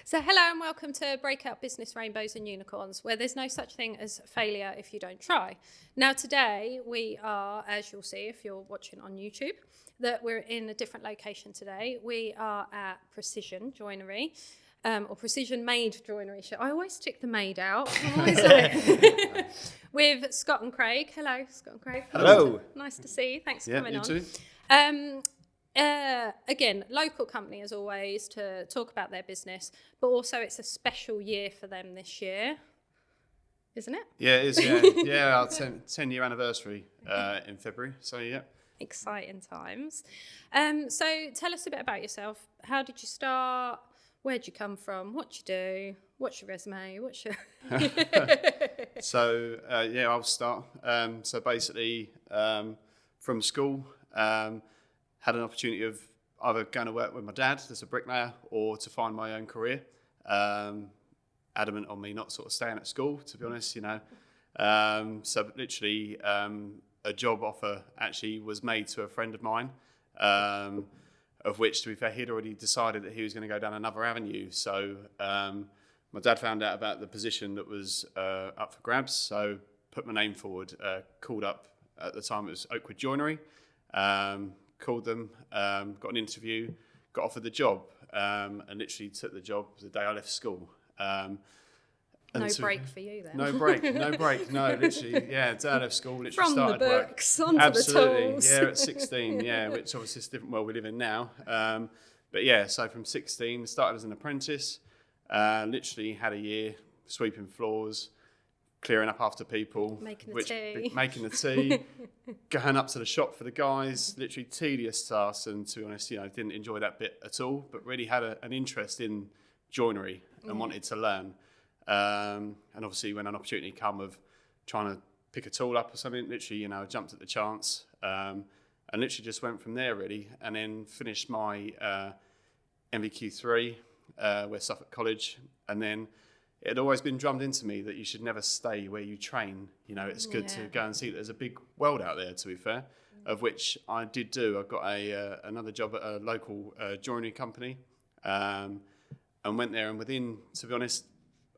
So hello and welcome to Breakout Business Rainbows and Unicorns, where there's no such thing as failure if you don't try. Now today we are, as you'll see if you're watching on YouTube, that we're in a different location today. We are at Precision Joinery, or Precision Made Joinery. I always stick the made out. With Scott and Craig. Hello, Scott and Craig. Hello. Nice to see you. Thanks for coming you on. Too. Again, local company as always to talk about their business, but also it's a special year for them this year, isn't it? Yeah, it is. Yeah, our 10-year anniversary in February. So yeah, exciting times. So tell us a bit about yourself. How did you start? Where'd you come from? What do you do? What's your resume? What's your So I'll start. So basically, from school. Had an opportunity of either going to work with my dad as a bricklayer or to find my own career. Adamant on me not sort of staying at school, to be honest, So literally a job offer actually was made to a friend of mine, of which, to be fair, he'd already decided that he was going to go down another avenue. So my dad found out about the position that was up for grabs, so put my name forward, called up, at the time it was Oakwood Joinery, called them, got an interview, got offered the job, and literally took the job the day I left school. No break for you then. No break, no, literally, yeah, day I left school, literally From started the books work. onto Absolutely, the tools. Yeah, at 16, yeah, which obviously is a different world we live in now. But yeah, so from 16, started as an apprentice, literally had a year sweeping floors, clearing up after people, making the tea, going up to the shop for the guys, literally tedious tasks, and to be honest, didn't enjoy that bit at all, but really had an interest in joinery and wanted to learn. And obviously when an opportunity came of trying to pick a tool up or something, literally, jumped at the chance, and literally just went from there really, and then finished my MVQ3 with Suffolk College, and then it had always been drummed into me that you should never stay where you train. It's good to go and see that there's a big world out there, to be fair, of which I did do. I got another job at a local joinery company, and went there, and within, to be honest,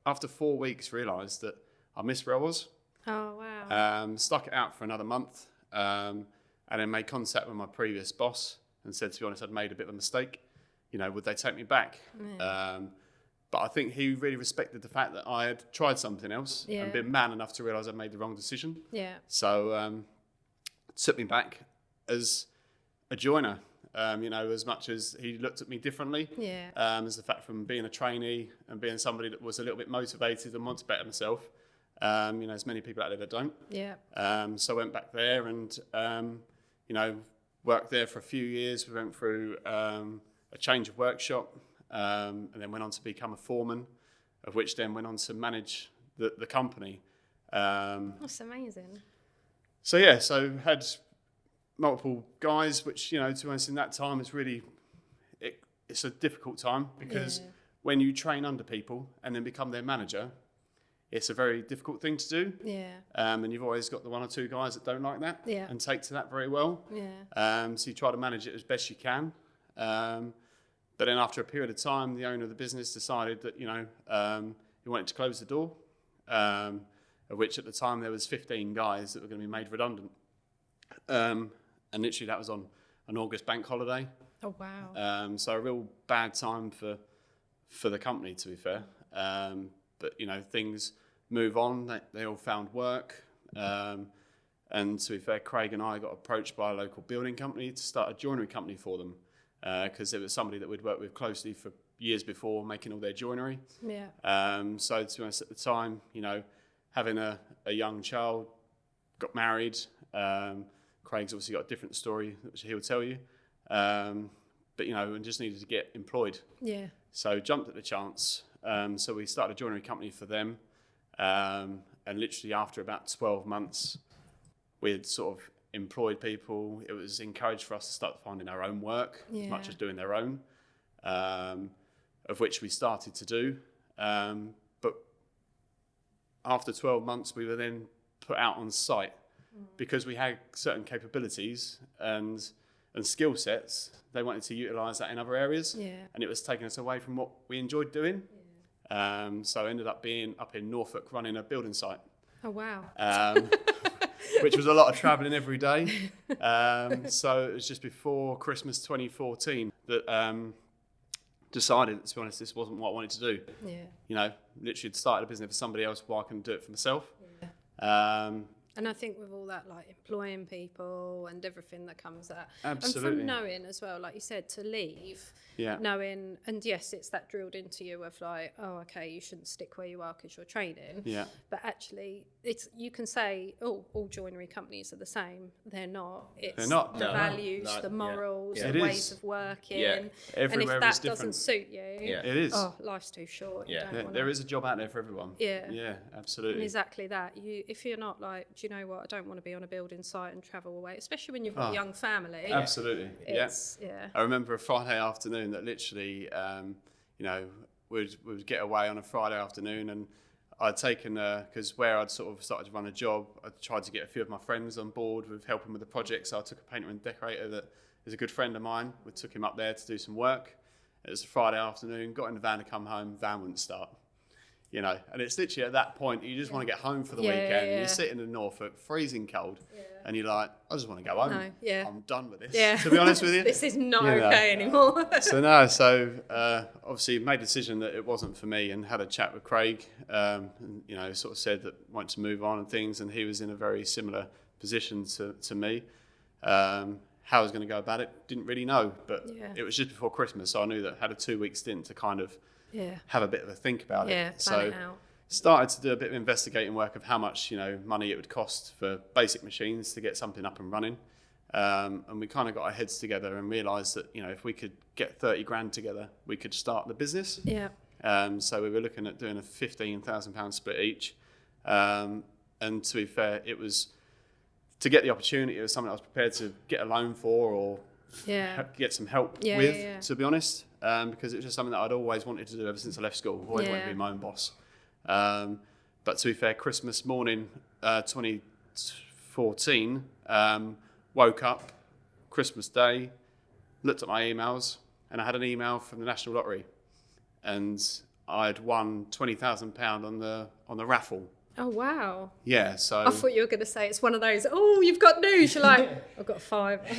after 4 weeks, realised that I missed where I was. Oh, wow. Stuck it out for another month, and then made contact with my previous boss and said, to be honest, I'd made a bit of a mistake. Would they take me back? Yeah. But I think he really respected the fact that I had tried something else and been man enough to realise I'd made the wrong decision. Yeah. So took me back as a joiner, as much as he looked at me differently. Yeah. As the fact from being a trainee and being somebody that was a little bit motivated and wanted to better myself. There's many people out there that don't. Yeah. So I went back there and, worked there for a few years. We went through a change of workshop. And then went on to become a foreman, of which then went on to manage the company. That's amazing. So had multiple guys, which, to be honest, in that time, it's a difficult time because when you train under people and then become their manager, it's a very difficult thing to do. Yeah. And you've always got the one or two guys that don't like that and take to that very well. Yeah. So you try to manage it as best you can. But then after a period of time, the owner of the business decided that, he wanted to close the door, of which at the time there was 15 guys that were going to be made redundant. And literally that was on an August bank holiday. Oh, wow. So a real bad time for the company, to be fair. But, things move on. They all found work. And to be fair, Craig and I got approached by a local building company to start a joinery company for them. Because there was somebody that we'd worked with closely for years before, making all their joinery. Yeah. So to be honest, at the time, having a young child, got married. Craig's obviously got a different story, which he'll tell you. But, and just needed to get employed. Yeah. So jumped at the chance. So we started a joinery company for them. And literally after about 12 months, we'd sort of employed people. It was encouraged for us to start finding our own work as much as doing their own, of which we started to do. But after 12 months, we were then put out on site because we had certain capabilities and and skill sets, they wanted to utilise that in other areas. Yeah. And it was taking us away from what we enjoyed doing. So I ended up being up in Norfolk running a building site. Oh, wow. Which was a lot of travelling every day. So it was just before Christmas 2014 that decided, to be honest, this wasn't what I wanted to do. Yeah. You know, literally started a business for somebody else while I can do it for myself. Yeah. And I think with all that, like employing people and everything that comes that, Absolutely. and from knowing as well, like you said, to leave, knowing, and yes, it's that drilled into you of like, oh, okay, you shouldn't stick where you are because you're training. Yeah. But actually, it's, you can say, oh, all joinery companies are the same. They're not. They're not. The values, the morals, the ways of working. Yeah. and Everywhere if that is different. doesn't suit you, It is. Oh, life's too short. There is a job out there for everyone. Yeah, absolutely. And exactly that. If you're not like, do you know what, I don't want to be on a building site and travel away, especially when you've got a young family. Absolutely. Yeah. I remember a Friday afternoon that literally, you know, we'd get away on a Friday afternoon, and I'd taken, because where I'd sort of started to run a job, I tried to get a few of my friends on board with helping with the project. So I took a painter and decorator that is a good friend of mine. We took him up there to do some work. It was a Friday afternoon, got in the van to come home, van wouldn't start. You know, and it's literally at that point you just want to get home for the weekend. You're sitting in Norfolk, freezing cold, and you're like, I just want to go home. I'm done with this. To be honest with you, this is not okay anymore. So obviously made a decision that it wasn't for me, and had a chat with Craig. And, you know, sort of said that wanted to move on and things, and he was in a very similar position to me. How I was going to go about it, didn't really know, but it was just before Christmas, so I knew that I had a 2-week stint to kind of have a bit of a think about it. Plan it out. Started to do a bit of investigating work of how much, you know, money it would cost for basic machines to get something up and running. And we kind of got our heads together and realised that, you know, if we could get 30 grand together, we could start the business. So we were looking at doing a £15,000 split each. And to be fair, it was, to get the opportunity, it was something I was prepared to get a loan for or get some help with, to be honest. Because it was just something that I'd always wanted to do ever since I left school. Always wanted to be my own boss. But to be fair, Christmas morning 2014, woke up, Christmas Day, looked at my emails, and I had an email from the National Lottery, and I'd won £20,000 on the raffle. Oh, wow. Yeah, so... I thought you were going to say it's one of those, oh, you've got news. You're like, I've got 5.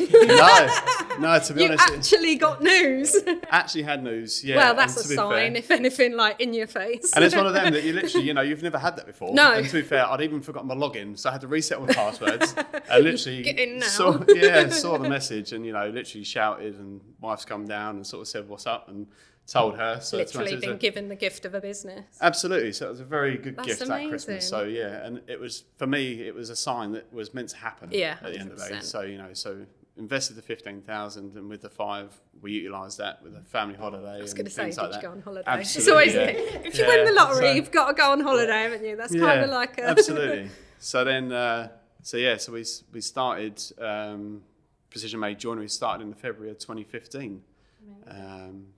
No, to be honest... You actually got news. Actually had news, yeah. Well, that's a sign, if anything, like, in your face. And it's one of them that you literally, you know, you've never had that before. No. And to be fair, I'd even forgotten my login, so I had to reset all the passwords. And literally... Get in now. saw the message and, you know, literally shouted, and wife's come down and sort of said, what's up? And told her. So literally been given the gift of a business. Absolutely. So it was a very good gift amazing. That Christmas. So yeah, and it was, for me, it was a sign that was meant to happen at the end of the day. So, you know, so invested the 15,000, and with the 5 we utilised that with a family holiday. I was going to say, did you go on holiday? Absolutely. It's always, if you win the lottery, you've got to go on holiday, haven't you? That's kind of like a... Absolutely. So then, so we started, Precision Made Joinery started in February of 2015.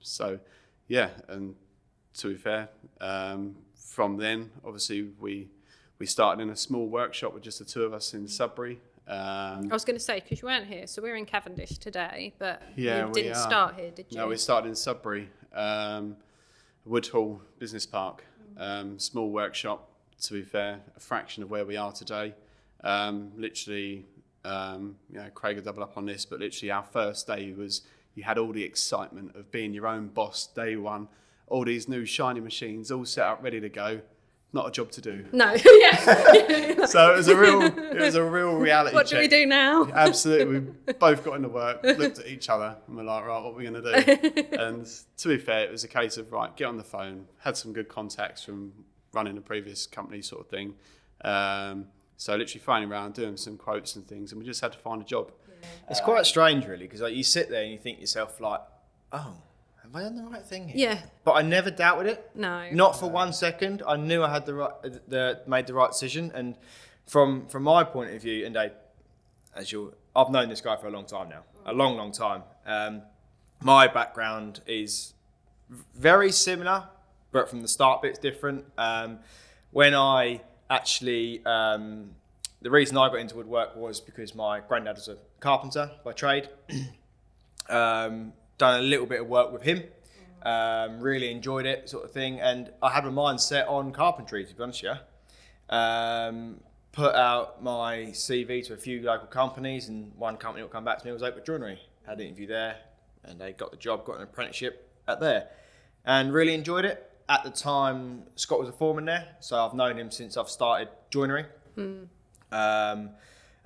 So yeah, and to be fair, from then obviously we started in a small workshop with just the 2 of us in Sudbury. I was going to say, because you weren't here, so we're in Cavendish today, but you we didn't start here, did you? No, we started in Sudbury, Woodhall Business Park, small workshop, to be fair, a fraction of where we are today. Literally, you know, Craig will double up on this, but literally our first day was, you had all the excitement of being your own boss day one, all these new shiny machines all set up, ready to go. Not a job to do. No. So it was a real reality What check. do we do now? Absolutely. We both got into work, looked at each other, and we're like, right, what are we going to do? And to be fair, it was a case of, right, get on the phone, had some good contacts from running a previous company sort of thing. So literally phoning around, doing some quotes and things, and we just had to find a job. It's quite strange, really, because like, you sit there and you think to yourself, like, oh, have I done the right thing here? Yeah. But I never doubted it. No. Not for 1 second. I knew I had made the right decision. And from my point of view, and I've known this guy for a long time now, a long time. My background is very similar, but from the start, bit's different. When I actually, the reason I got into woodwork was because my granddad was a carpenter by trade. Done a little bit of work with him. Really enjoyed it, sort of thing. And I had my mind set on carpentry, to be honest, put out my CV to a few local companies, and one company that come back to me was Oakwood Joinery. Had an interview there, and they got the job, got an apprenticeship at there, and really enjoyed it. At the time, Scott was a foreman there, so I've known him since I've started joinery.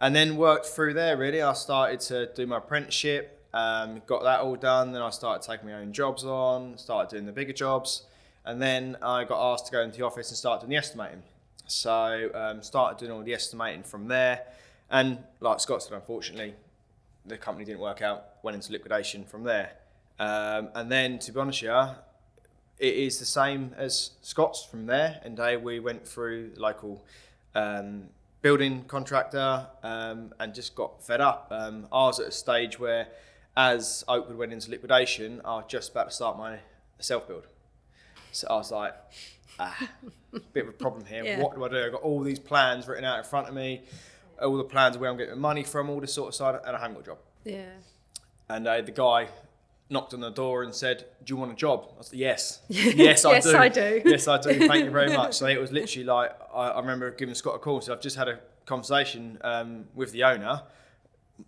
And then worked through there, really. I started to do my apprenticeship, got that all done. Then I started taking my own jobs on, started doing the bigger jobs. And then I got asked to go into the office and start doing the estimating. So started doing all the estimating from there. And like Scott said, unfortunately, the company didn't work out, went into liquidation from there. And then, to be honest with you, it is the same as Scott's from there. And we went through local building contractor and just got fed up. I was at a stage where, as Oakwood went into liquidation, I was just about to start my self-build. So I was like, bit of a problem here. Yeah. What do I do? I've got all these plans written out in front of me, all the plans of where I'm getting money from, all this sort of side, and I haven't got a job. Yeah. And the guy knocked on the door and said, "Do you want a job?" I said, "Yes." Yes, I Yes, do. I do. Yes, I do. Thank you very much. So it was literally like, I remember giving Scott a call. So I've just had a conversation with the owner.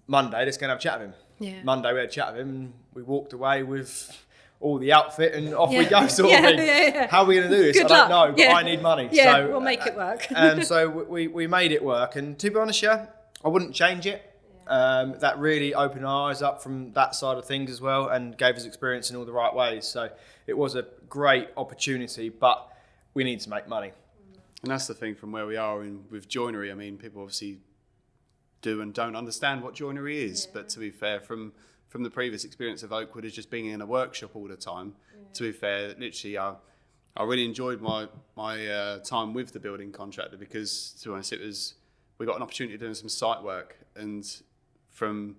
Monday, let's go and have a chat with him. Yeah. Monday, we had a chat with him, and we walked away with all the outfit, and off we go, sort of thing. Yeah. How are we going to do this? Good I don't luck. know, but Yeah. I need money. Yeah, So, we'll make it work. and so we made it work. And to be honest, I wouldn't change it. That really opened our eyes up from that side of things as well, and gave us experience in all the right ways. So it was a great opportunity, but we need to make money. And that's the thing from where we are with joinery. I mean, people obviously do and don't understand what joinery is, but to be fair, from the previous experience of Oakwood is just being in a workshop all the time. To be fair, literally, I really enjoyed my time with the building contractor, because, to be honest, we got an opportunity doing some site work, and from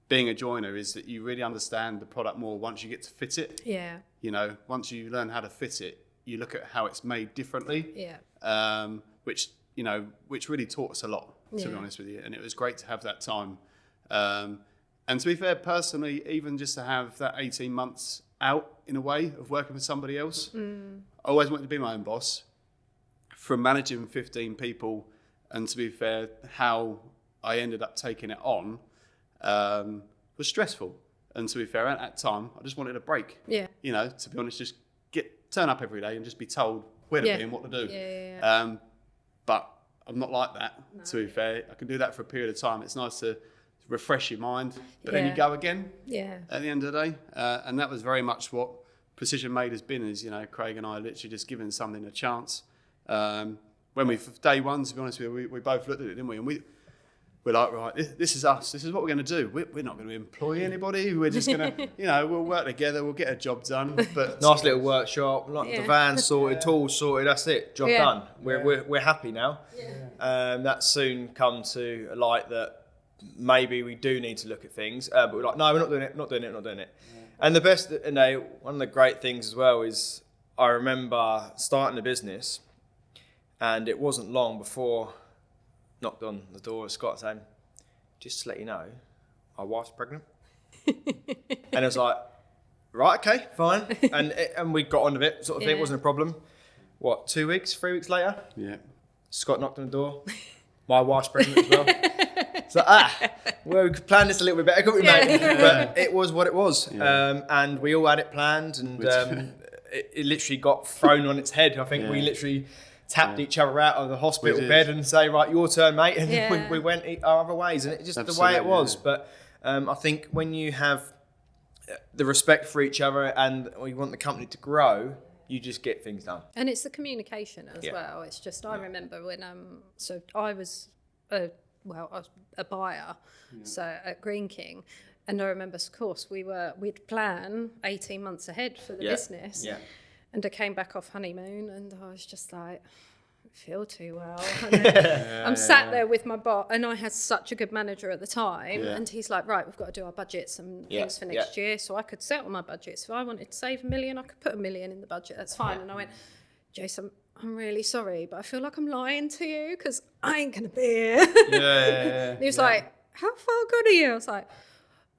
being a joiner is that you really understand the product more once you get to fit it. Yeah. You know, once you learn how to fit it, you look at how it's made differently. Yeah. Which really taught us a lot, to be honest with you. And it was great to have that time. And to be fair, personally, even just to have that 18 months out in a way of working for somebody else, I always wanted to be my own boss. From managing 15 people, and to be fair, how I ended up taking it on was stressful. And to be fair, at that time, I just wanted a break. Yeah. You know, to be honest, just turn up every day and just be told where to be and what to do. Yeah. But I'm not like that, to be fair. I can do that for a period of time. It's nice to refresh your mind, but then you go again at the end of the day. And that was very much what Precision Made has been, is, you know, Craig and I literally just giving something a chance. When day one, to be honest with you, we both looked at it, didn't we? And we're like, right, this is us. This is what we're going to do. We're not going to employ anybody. We're just going to, we'll work together. We'll get a job done. But Nice little workshop, like the van sorted, tools sorted. That's it. Job done. We're happy now. That soon come to a light that maybe we do need to look at things, but we're like, no, we're not doing it. And the best, one of the great things as well is, I remember starting the business, and it wasn't long before knocked on the door of Scott saying, "Just to let you know, my wife's pregnant." And I was like, right, okay, fine. And we got on with it, sort of thing. It wasn't a problem. 3 weeks later? Yeah. Scott knocked on the door. My wife's pregnant as well. So, well, we could plan this a little bit better, couldn't we, mate? But it was what it was. Yeah. And we all had it planned, and it literally got thrown on its head. I think we literally tapped each other out of the hospital bed and say, right, your turn, mate. And we went our other ways. And it's just the way it was. Yeah. But I think when you have the respect for each other and you want the company to grow, you just get things done. And it's the communication as well. It's just, I remember when, so I was a buyer, so at Green King. And I remember, of course, we'd plan 18 months ahead for the business. Yeah. And I came back off honeymoon, and I was just like, I feel too well. I'm sat there with my boss, and I had such a good manager at the time. Yeah. And he's like, right, we've got to do our budgets and things for next year. So I could settle my budgets. If I wanted to save $1 million, I could put $1 million in the budget. That's fine. And I went, Jason, I'm really sorry, but I feel like I'm lying to you because I ain't going to be here. And he was like, how far good are you? I was like,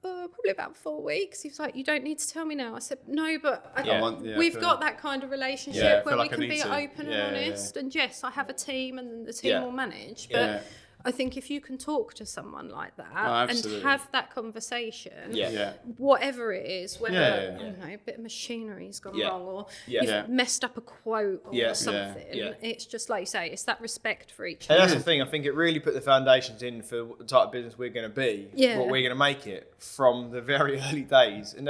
probably about 4 weeks. He was like, you don't need to tell me now. I said, no, but Yeah. we've got that kind of relationship Yeah, I where feel we like I can need be to. open and honest. And yes, I have a team and the team Yeah. will manage. But Yeah. I think if you can talk to someone like that and absolutely. have that conversation, Yeah. whatever it is, whether Yeah. I don't know, a bit of machinery's gone Yeah. wrong or Yeah. you've Yeah. messed up a quote or Yeah. something, Yeah. it's just like you say, it's that respect for each And other. that's the thing. I think it really put the foundations in for the type of business we're going to be. Yeah. What we're going to make it from the very early days. And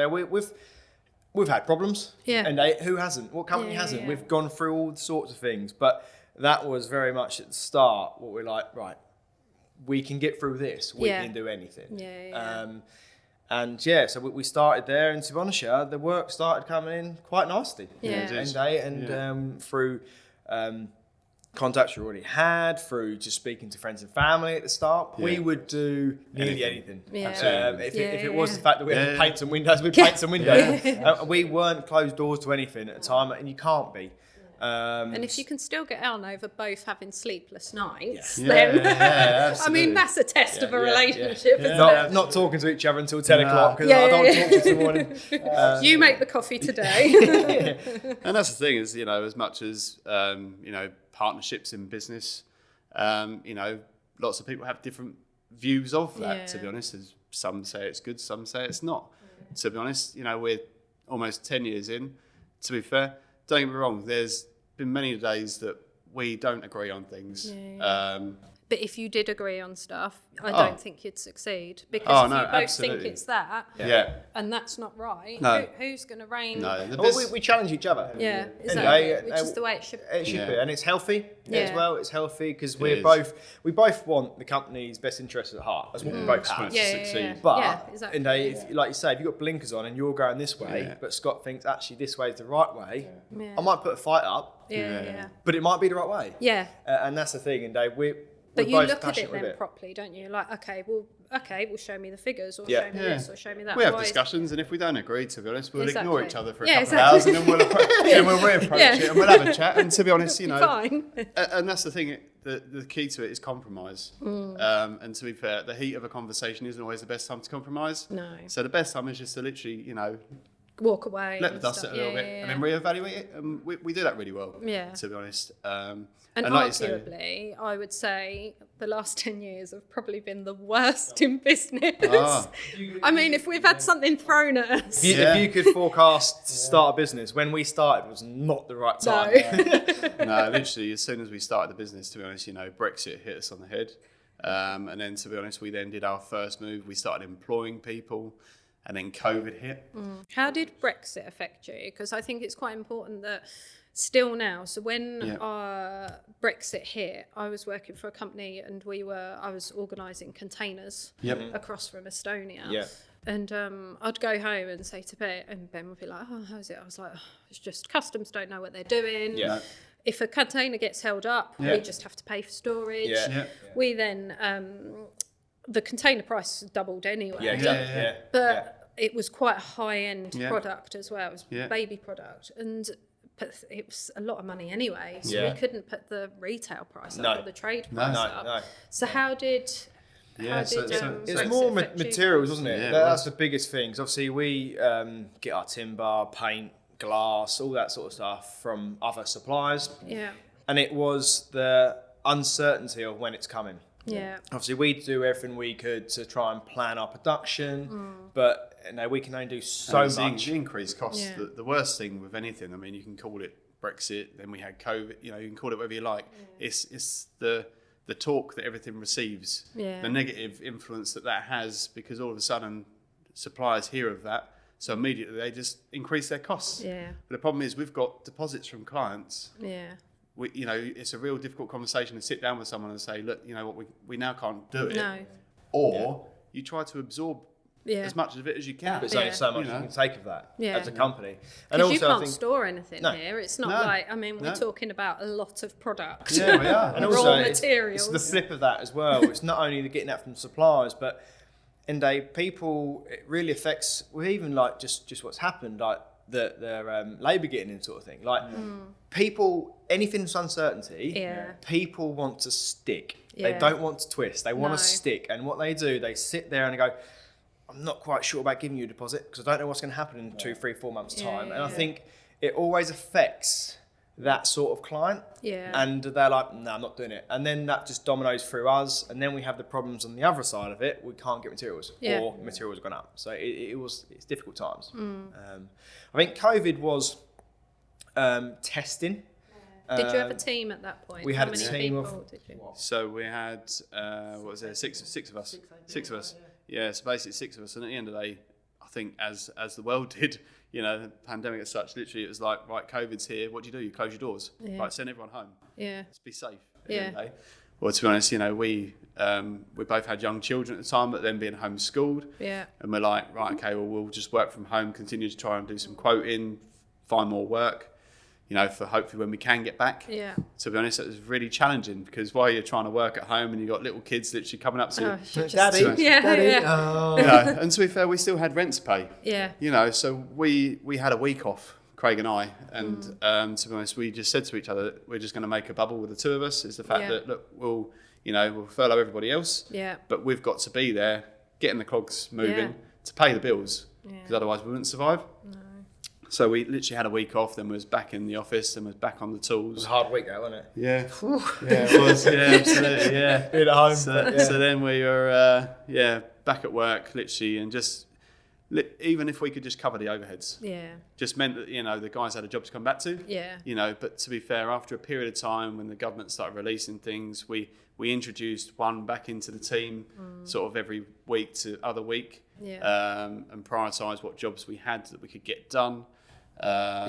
we've had problems. Yeah. And who hasn't? What company Yeah, hasn't? yeah. We've gone through all sorts of things. But that was very much at the start what we're like, right, we can get through this. We Yeah. can do anything. Yeah. And so we started there, and to be honest, the work started coming in quite nicely. Yeah. And through contacts we already had, through just speaking to friends and family at the start, we would do nearly anything. Yeah. Absolutely. If it was the fact that we had to paint some windows, we'd paint some windows. We weren't closed doors to anything at the time, and you can't be. And if you can still get on over both having sleepless nights, Yeah. then Yeah, I absolutely. mean that's a test of a yeah, relationship, isn't not talking to each other until 10 No. o'clock because Yeah, I don't yeah, want to talk to you till morning. it? You make the coffee today. And that's the thing is, as much as, partnerships in business, lots of people have different views of that, to be honest. As some say it's good, some say it's not. To be honest, we're almost 10 years in. To be fair, don't get me wrong, there's been many days that we don't agree on things. But if you did agree on stuff, I Oh. don't think you'd succeed because Oh, if no, you both absolutely. think it's that, Yeah. and that's not right, No. who's going to reign? No, the Well, bus- we challenge each other. Yeah, exactly. Anyway, Which is the way it should be. It should be, Yeah. and it's healthy as Yeah. well. It's healthy because is. we both want the company's best interests at heart. That's what we both have. Yeah. succeed. But Yeah, exactly. and if, like you say, if you've got blinkers on and you're going this way, Yeah. but Scott thinks actually this way is the right way, Yeah. I might put a fight up, Yeah. but it might be the right way. Yeah. And that's the thing. And we're But you both look at passionate it with then properly, don't you? Like, okay, well, show me the figures, or Yeah. show me Yeah. this, or show me that. We have Why is- discussions, and if we don't agree, to be honest, we'll Exactly. ignore each other for a Yeah, couple exactly. of hours, and then we'll reapproach Yeah. it, and we'll have a chat. And to be honest, Fine. and that's the thing. The key to it is compromise. And to be fair, the heat of a conversation isn't always the best time to compromise. No. So the best time is just to literally, Walk away. let the and dust stuff. settle a little bit, and then reevaluate it. And we do that really well. Yeah. To be honest. And like you say- arguably, I would say the last 10 years have probably been the worst in business. Ah. I mean, if we've had something thrown at us. If you could forecast to start a business, when we started was not the right time. No. No, literally, as soon as we started the business, to be honest, Brexit hit us on the head. And then, to be honest, we then did our first move. We started employing people, and then COVID hit. How did Brexit affect you? Because I think it's quite important that still now. So when Brexit hit, I was working for a company and I was organising containers across from Estonia. Yeah. And I'd go home and say to Ben, and Ben would be like, "Oh, how's it?" I was like, "Oh, it's just customs don't know what they're doing." Yeah. If a container gets held up, Yeah. we just have to pay for storage. Yeah. We then, the container price doubled anyway. Yeah, exactly. Yeah. But it was quite a high-end Yeah. product as well. It was Yeah. baby product. But it was a lot of money anyway. So Yeah. we couldn't put the retail price up No. or the trade price up. No. So how did... Yeah, so It was Brexit more affect you materials, guys? wasn't it? Yeah, it That's was. the biggest thing. 'Cause obviously, we get our timber, paint, glass, all that sort of stuff from other suppliers. Yeah. And it was the uncertainty of when it's coming. Yeah. Obviously, we do everything we could to try and plan our production, but we can only do so And much. the increased costs. Yeah. The worst thing with anything, I mean, you can call it Brexit, then we had COVID, you can call it whatever you like. It's the talk that everything receives, Yeah. the negative influence that has, because all of a sudden suppliers hear of that, so immediately they just increase their costs. Yeah. But the problem is we've got deposits from clients. Yeah. It's a real difficult conversation to sit down with someone and say, look, we now can't do it. No. Or you try to absorb Yeah. as much of it as you can. But it's only Yeah. so much You you know. can take of that Yeah. as a company. And Because you also, I can't think, store anything No. here. It's not No. like, I mean, we're No. talking about a lot of product. Yeah, we are. and raw also materials. it's the flip of that as well. It's not only getting that from suppliers, but people, it really affects, well, even like just what's happened, like the labour getting in sort of thing. Like people, anything's uncertainty, Yeah. people want to stick. Yeah. They don't want to twist. They want No. to stick. And what they do, they sit there and they go, I'm not quite sure about giving you a deposit because I don't know what's going to happen in 2, 3, 4 months' time. Yeah, and I think it always affects that sort of client. Yeah. And they're like, no, I'm not doing it. And then that just dominoes through us. And then we have the problems on the other side of it. We can't get materials or materials have gone up. So it's difficult times. I think COVID was testing. Did you have a team at that point? We had How a many team people of- did you? So we had, what was there, six of us. Six of us. Yeah, so basically 6 of us. And at the end of the day, I think as the world did, you know, the pandemic as such, literally it was like, right, COVID's here. What do? You close your doors. Yeah. Right, send everyone home. Yeah. Let's be safe. At the end of the Yeah. day. Well, to be honest, you know, we both had young children at the time, but then being homeschooled. Yeah. And we're like, right, okay, well, we'll just work from home, continue to try and do some quoting, find more work, you know, for hopefully when we can get back. Yeah. To be honest, it was really challenging because while you're trying to work at home and you've got little kids literally coming up to you. Daddy, Yeah, Daddy. yeah. Oh. You know, and to be fair, we still had rent to pay. Yeah. You know, so we had a week off, Craig and I, and to be honest, we just said to each other, we're just going to make a bubble with the two of us. Is the fact that, look, we'll furlough everybody else, Yeah. but we've got to be there, getting the cogs moving Yeah. to pay the bills, Yeah. because otherwise we wouldn't survive. No. So we literally had a week off, then was back in the office, then was back on the It was tools. a hard week, though, wasn't it? Yeah, yeah, it was. Yeah, absolutely. Yeah, Being at home. So then we were back at work literally, and just even if we could just cover the overheads, Yeah. just meant that, you know, the guys had a job to come back to. Yeah. You know, but to be fair, after a period of time when the government started releasing things, we introduced one back into the team sort of every week to other week, and prioritised what jobs we had that we could get done.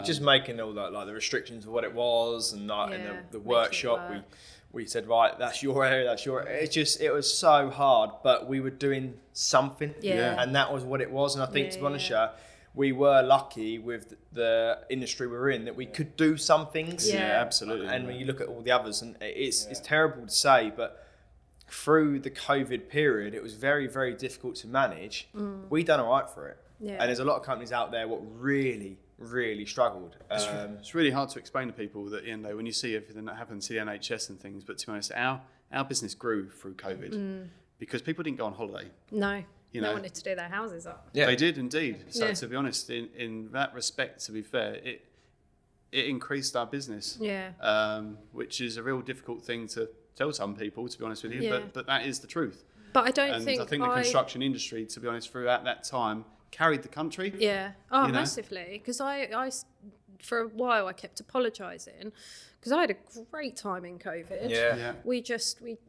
Just making all that, like the restrictions of what it was, and like in Yeah, the making workshop, it work. we said, right, that's your area, that's your. It was so hard, but we were doing something, Yeah. and that was what it was. And I think, Yeah, to be honest, we were lucky with the industry we were in that we could do some things. Yeah. Absolutely. And when you look at all the others, and it's terrible to say, but through the COVID period, it was very, very difficult to manage. We done all right for it. Yeah. And there's a lot of companies out there what really struggled. It's really hard to explain to people that, you know, when you see everything that happens to the NHS and things, but to be honest, our business grew through COVID because people didn't go on holiday. No. You They know. wanted to do their houses up. Yeah. They did indeed. So Yeah. to be honest, in that respect, to be fair, it increased our business, Yeah. which is a real difficult thing to tell some people, to be honest with you, Yeah. but that is the truth. But I don't And think I think the construction industry, to be honest, throughout that time, carried the country. Yeah. Oh, you know? massively. Because for a while, I kept apologising because I had a great time in COVID. Yeah. We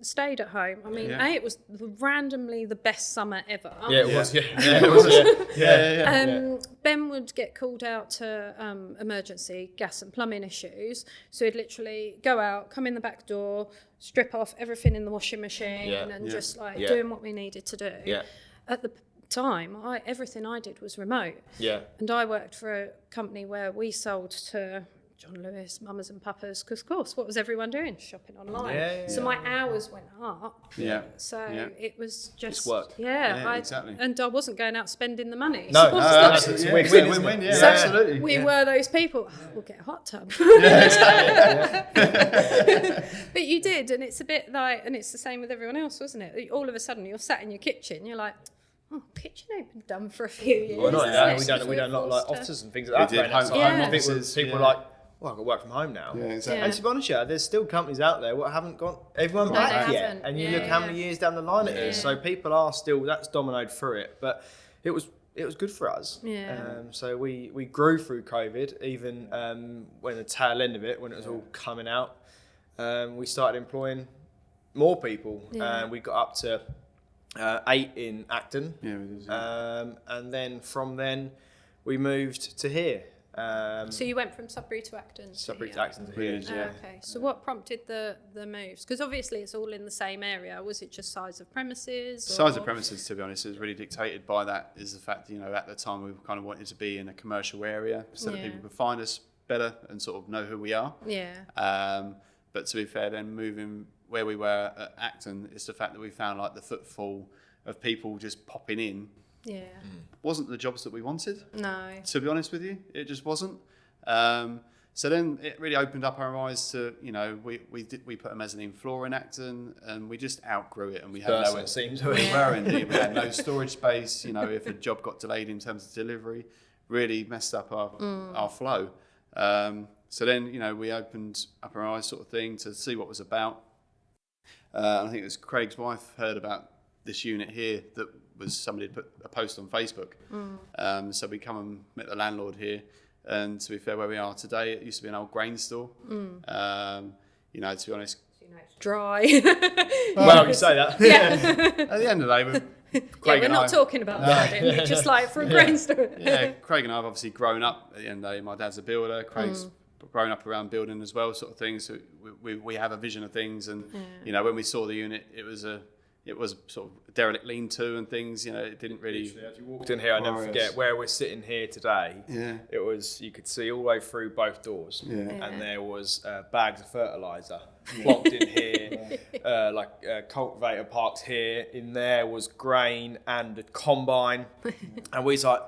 stayed at home. I mean, Yeah. it was randomly the best summer ever. Yeah, it was. Yeah, it was. Yeah. Ben would get called out to emergency gas and plumbing issues. So he'd literally go out, come in the back door, strip off everything in the washing machine and just doing what we needed to do. Yeah. At the time, everything I did was remote. Yeah. And I worked for a company where we sold to John Lewis, Mamas and Papas, because of course, what was everyone doing? Shopping online. Yeah. So my hours went up. Yeah. So Yeah. it was just work. Yeah, exactly. And I wasn't going out spending the money. No, So absolutely. Yeah, Win-win, win-win, isn't it? yeah, So absolutely. we were those people. "Oh, we'll get a hot tub. But you did, and it's a bit like, and it's the same with everyone else, wasn't it? All of a sudden, you're sat in your kitchen, you're like, oh, kitchen ain't been done for a few years. Well, not is that. it? We done We're a lot of like forced to- offices and things like We that. did right now. home- So Yeah. I think offices, people yeah. are like, well, I can work from home now. Yeah, exactly. Yeah. And to be honest, there's still companies out there what haven't got everyone No, back they yet. haven't. And you Yeah, look how yeah. many years down the line it is. Yeah. So people are still, that's dominoed through it. But it was good for us. Yeah. So we grew through COVID, even when the tail end of it, when it was all coming out, we started employing more people. Yeah. We got up to 8 in Acton. Yeah, we did, yeah. And then from then we moved to here. So you went from Sudbury to Acton. Sudbury to here. Acton to here. did, yeah. Okay. So what prompted the moves? Because obviously it's all in the same area. Was it just size of premises? Size or- of premises, to be honest, is really dictated by that. Is the fact that, you know, at the time we kind of wanted to be in a commercial area so that Yeah. people could find us better and sort of know who we are. Yeah. But to be fair, then moving where we were at Acton, it's the fact that we found like the footfall of people just popping in Yeah. wasn't the jobs that we wanted. No. To be honest with you, it just wasn't. So then it really opened up our eyes to, you know, we put a mezzanine floor in Acton, and we just outgrew it, and we had it seems. We were indeed. We had no storage space. You know, if a job got delayed in terms of delivery, really messed up our flow. So then, you know, we opened up our eyes, sort of thing, to see what it was about. I think it was Craig's wife heard about this unit here that was somebody had put a post on Facebook. So we come and met the landlord here. And to be fair, where we are today, it used to be an old grain store. You know, to be honest, dry. Well, you say that. Yeah. at the end of the day, We're not talking about that. Just like for a grain store. Yeah, Craig and I have obviously grown up. At the end of the day, my dad's a builder. Craig's grown up around building as well, sort of thing. So we have a vision of things. And you know, when we saw the unit, it was sort of a derelict lean-to and things. You know, it didn't really. As you walked in here, I never forget where we're sitting here today. Yeah. It was, you could see all the way through both doors, and there was bags of fertilizer plonked in here, like cultivator parks here. In there was grain and a combine, and we was like,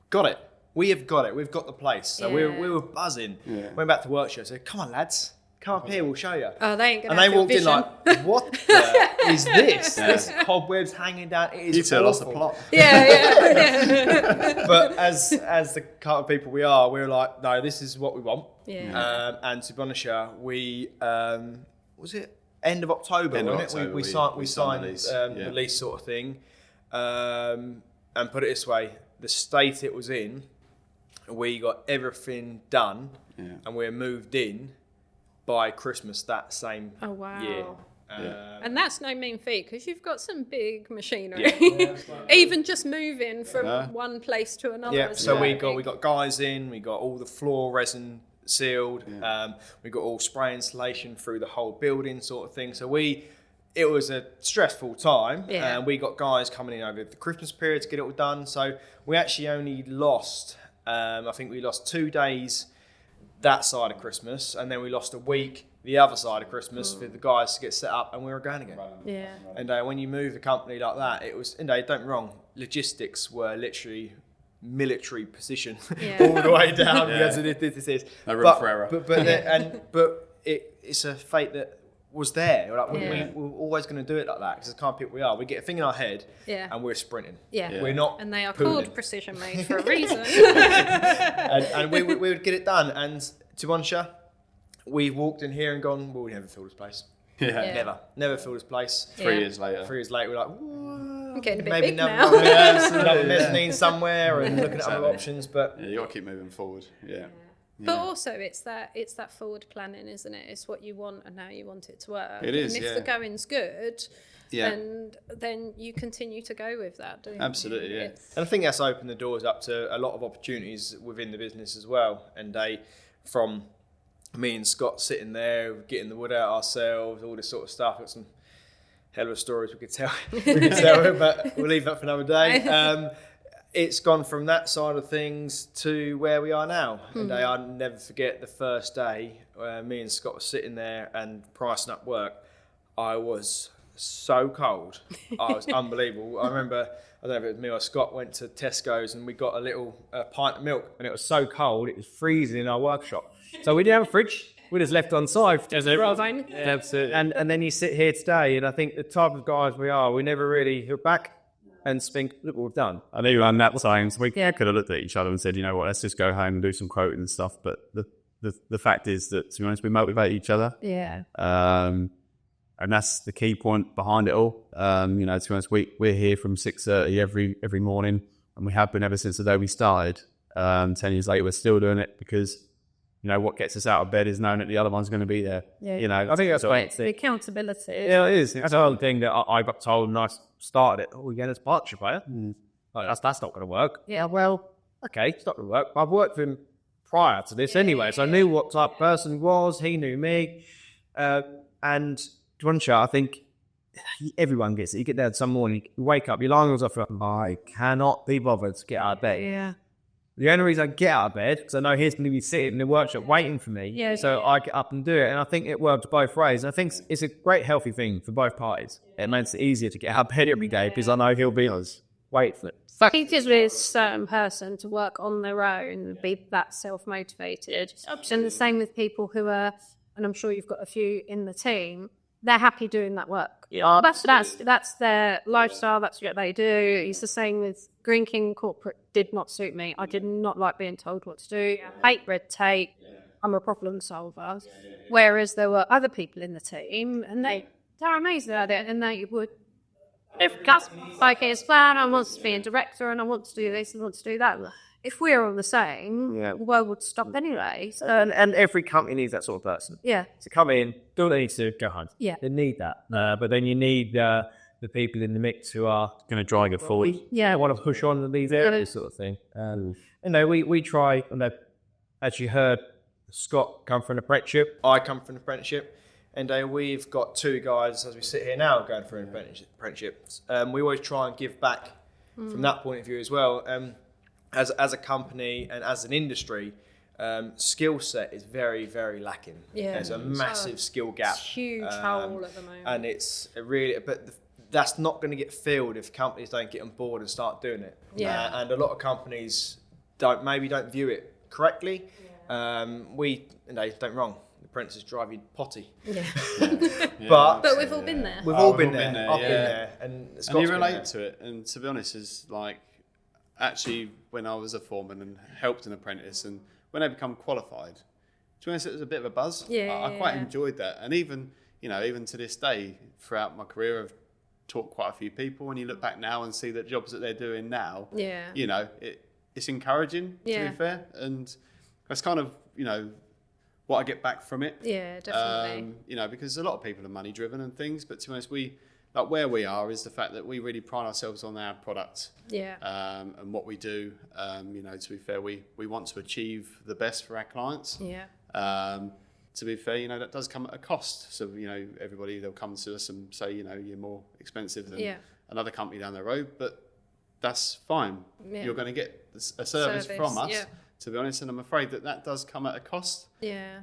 got it. We have got it. We've got the place. So we were buzzing. Yeah. Went back to workshop. Said, "Come on, lads. Come up here, we'll show you." Oh, they ain't gonna. And they walked in like, "What the is this? There's cobwebs hanging down. It is awful." Lost the plot. Yeah. But as the kind of people we are, we're like, no, this is what we want. Yeah. And to be honest, we was it end of October? End of wasn't October, it? We signed the the lease sort of thing. And put it this way, the state it was in, we got everything done, and we're moved in by Christmas that same year. And that's no mean feat, because you've got some big machinery. Even just moving from one place to another. Yeah, so we got guys in, we got all the floor resin sealed, we got all spray insulation through the whole building sort of thing. So it was a stressful time, and we got guys coming in over the Christmas period to get it all done. So we actually only lost, I think we lost 2 days that side of Christmas, and then we lost a week the other side of Christmas for the guys to get set up, and we were going again. Yeah. And when you move a company like that, it was, and don't get me wrong, logistics were literally military precision all the way down. Because this is no room for error. But it's a fate that was there. Like we're always going to do it like that, because the kind of people we are. We get a thing in our head, and we're sprinting. Yeah. We're not. And they are called Precision Made for a reason. and we would get it done. And to be honest, we walked in here and gone, well, we never fill this place. Never fill this place. 3 years later. 3 years later, we're like, whoa, I'm getting a bit maybe big now. Another mezzanine somewhere, and looking at other options. But you got to keep moving forward. Yeah. But also, it's that forward planning, isn't it? It's what you want and how you want it to work. It is, and if the going's good, Yeah. And then you continue to go with that, don't you? Absolutely, yeah. And I think that's opened the doors up to a lot of opportunities within the business as well. And from me and Scott sitting there, getting the wood out ourselves, all this sort of stuff. Got some hell of a stories we could tell, but we'll leave that for another day. It's gone from that side of things to where we are now. And I'll never forget the first day me and Scott were sitting there and pricing up work. I was so cold. I was unbelievable. I remember, I don't know if it was me or Scott, went to Tesco's and we got a little pint of milk. And it was so cold, it was freezing in our workshop. So we didn't have a fridge. We just left on site. Absolutely. And then you sit here today, and I think the type of guys we are, we never really look back and think, look what we've done. I knew around that time, so we could have looked at each other and said, you know what, let's just go home and do some quoting and stuff. But the fact is that, to be honest, we motivate each other. Yeah. And that's the key point behind it all. To be honest, we're here from 6:30 every morning, and we have been ever since the day we started. 10 years later, we're still doing it because, what gets us out of bed is knowing that the other one's going to be there. Yeah. I think that's great. The accountability. Yeah, it is. That's the whole thing that I got told when I started it. Oh, we're getting a partnership player. Like, that's not going to work. Yeah, well, okay, it's not going to work. I've worked with him prior to this anyway, so I knew what type of person he was. He knew me. And to one shot, I think everyone gets it. You get there some morning, you wake up, your alarm goes off, I cannot be bothered to get out of bed. Yeah. The only reason I get out of bed, because I know he's going to be sitting in the workshop waiting for me, so I get up and do it. And I think it works both ways. And I think it's a great, healthy thing for both parties. It makes it easier to get out of bed every day because I know he'll be us. wait for it. It's just with a certain person to work on their own and be that self-motivated. And the same with people who are, and I'm sure you've got a few in the team, they're happy doing that work. Yeah, That's their lifestyle, that's what they do. It's the same with Green King corporate did not suit me. I did not like being told what to do. I hate red tape. I'm a problem solver. Whereas there were other people in the team and they're amazing at it, and they would, if customer like his plan, I want to be a director and I want to do this and I want to do that. If we're all the same, the world would stop anyway. So, and every company needs that sort of person. yeah. To come in, do what they need to do, go home. Yeah. They need that. But then you need the people in the mix who are going to drive it forward. Yeah. Want to push on in these areas, sort of thing. We try, as you heard, Scott come from an apprenticeship. I come from an apprenticeship, and we've got 2 guys as we sit here now going through an apprenticeship. We always try and give back from that point of view as well. As a company and as an industry, skill set is very, very lacking. Yeah. There's a massive skill gap. It's a huge hole at the moment. And it's really, that's not going to get filled if companies don't get on board and start doing it. Yeah. And a lot of companies don't view it correctly. Don't wrong. The apprentices drive you potty. Yeah. But we've all been there. we've all been there. I've been there, and And you relate to it. And to be honest, is like actually when I was a foreman and helped an apprentice, and when they become qualified, to be honest, it was a bit of a buzz. I quite enjoyed that, and even to this day, throughout my career, I've taught quite a few people. And you look back now and see the jobs that they're doing now. Yeah. It's encouraging, to be fair, and that's kind of what I get back from it. Yeah, definitely. Because a lot of people are money driven and things, but to be honest, where we are is the fact that we really pride ourselves on our product. Yeah. And what we do. To be fair, we want to achieve the best for our clients. Yeah. To be fair, that does come at a cost. So, everybody, they'll come to us and say, you're more expensive than another company down the road, but that's fine. Yeah. You're going to get a service from us, to be honest, and I'm afraid that does come at a cost. Yeah.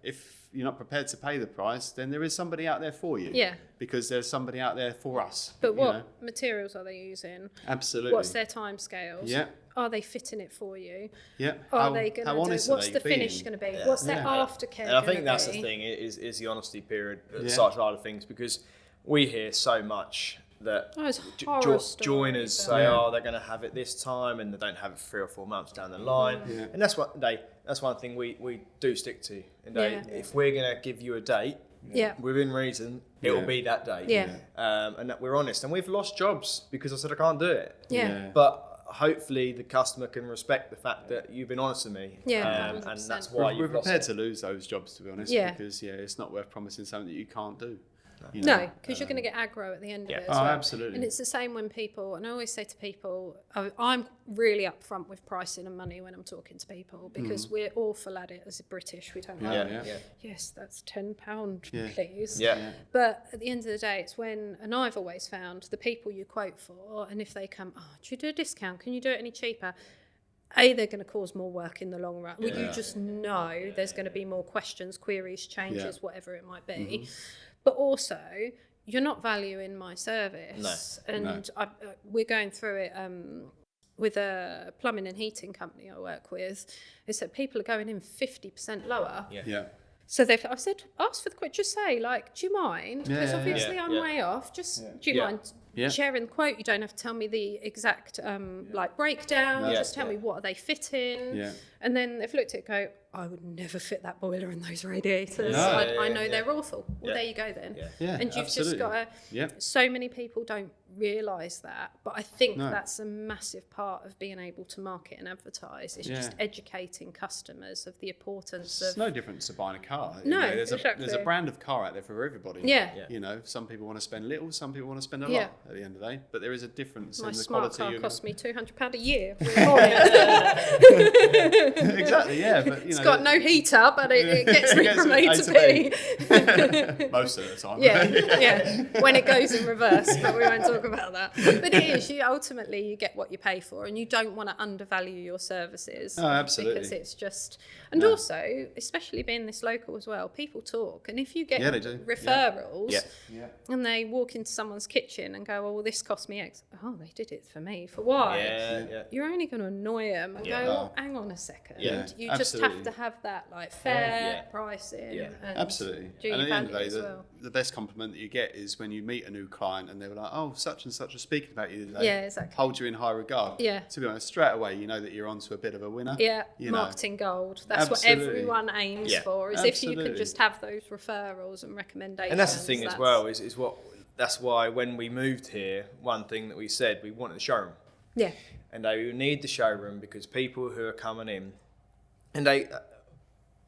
If you're not prepared to pay the price, then there is somebody out there for you. Yeah. Because there's somebody out there for us. But what materials are they using? Absolutely. What's their time scales? Yeah. Are they fitting it for you? Yeah. Are they going to do? What's the finish going to be? What's their aftercare? And I think that's the thing is the honesty period at such a lot of things, because we hear so much that joiners say, they're going to have it this time, and they don't have it 3 or 4 months down the line. Yeah. And that's one thing we do stick to. And if we're going to give you a date, within reason, it will be that date. Yeah. And that we're honest. And we've lost jobs because I said I can't do it. Yeah. But hopefully the customer can respect the fact that you've been honest with me. Yeah. And that's why we're prepared to lose those jobs, to be honest. Yeah. Because it's not worth promising something that you can't do. No, because you're going to get aggro at the end of it as well. Absolutely. And it's the same when people, and I always say to people, I'm really upfront with pricing and money when I'm talking to people, because we're awful at it as a British. We don't like, yes, that's £10, please. Yeah. But at the end of the day, it's when, and I've always found, the people you quote for, and if they come, do you do a discount? Can you do it any cheaper? They're going to cause more work in the long run. Well, you just know there's going to be more questions, queries, changes, whatever it might be. But also, you're not valuing my service. No. And we're going through it with a plumbing and heating company I work with. Is that people are going in 50% lower. Yeah. So I said, ask for the quote. Just say, do you mind? Because obviously I'm way off. Just, do you mind sharing the quote? You don't have to tell me the exact breakdown. Just tell me what are they fitting. Yeah. And then they've looked at it and go, I would never fit that boiler and those radiators. I know they're awful. Well, there you go then. Yeah, and you've just got to, so many people don't realise that. But I think that's a massive part of being able to market and advertise. It's just educating customers of the importance of... It's no different to buying a car. No, there's a brand of car out there for everybody. Yeah. Some people want to spend little, some people want to spend a lot at the end of the day. But there is a difference in the smart quality. car cost me £200 a year. Exactly, but it's got no heater, but it gets me from A to B. Most of the time. Yeah, when it goes in reverse, but we won't talk about that. But it is, you get what you pay for, and you don't want to undervalue your services. Oh, absolutely. Because it's just, and also, especially being this local as well, people talk, and if you get they do. referrals, Yeah. and they walk into someone's kitchen and go, oh, well, this cost me X. Oh, they did it for me. For why? Yeah. You're only going to annoy them and go, oh, hang on a second. Yeah, You just have absolutely. to have that like fair Yeah. pricing. Yeah. And Absolutely. do And your at the end of the value day, as well. the best compliment that you get is when you meet a new client and they're like, oh, such and such are speaking about you today. Yeah, exactly. Hold you in high regard. Yeah. To be honest, straight away, you know that you're onto a bit of a winner. Yeah, You know. marketing gold. That's Absolutely. what everyone aims Yeah. for, is if you can Absolutely. just have those referrals and recommendations. And that's the thing as well, is that's why when we moved here, one thing that we said, we wanted the showroom. Yeah. And we need the showroom because people who are coming in, and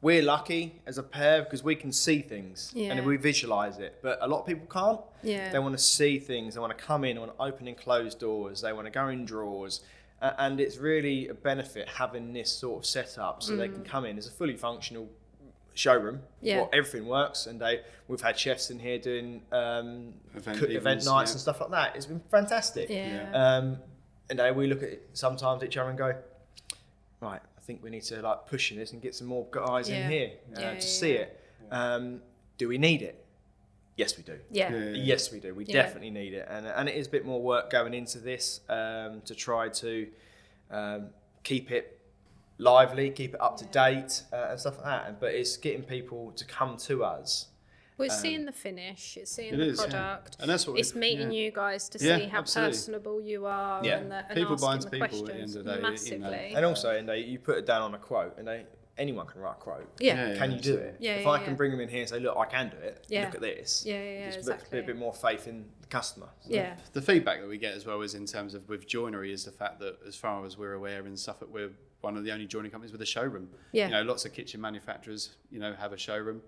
we're lucky as a pair because we can see things Yeah. and we visualize it, but a lot of people can't. Yeah. They want to see things, they want to come in, they want to open and close doors, they want to go in drawers, and it's really a benefit having this sort of setup so they can come in as a fully functional showroom. Yeah. Well, everything works, and we've had chefs in here doing event events, nights yeah. and stuff like that. It's been fantastic. Yeah. And we look at it sometimes each other and go, right, I think we need to like push this and get some more guys Yeah. in here to see it. Do we need it? Yes, we do. Yeah. Yes, we do. We Yeah. definitely need it, and it is a bit more work going into this to try to keep it lively, keep it up to date, and stuff like that. But it's getting people to come to us. Well, it's seeing the finish, it's seeing It the is, yeah. product. And that's what it's we've- meeting yeah. you guys to Yeah, see how absolutely. personable you are Yeah. and People asking binds the people at the end questions of the day, you know. massively. And also, you put it down on a quote, and anyone can write a quote. Yeah. Can you do it? Yeah, if yeah, I can yeah. bring them in here and say, look, I can do it. Yeah. Look at this. Yeah, yeah, Just exactly. a bit more faith in the customer. Yeah. The feedback that we get as well is in terms of with joinery is the fact that as far as we're aware in Suffolk, we're one of the only joinery companies with a showroom. Yeah. You know, lots of kitchen manufacturers, have a showroom.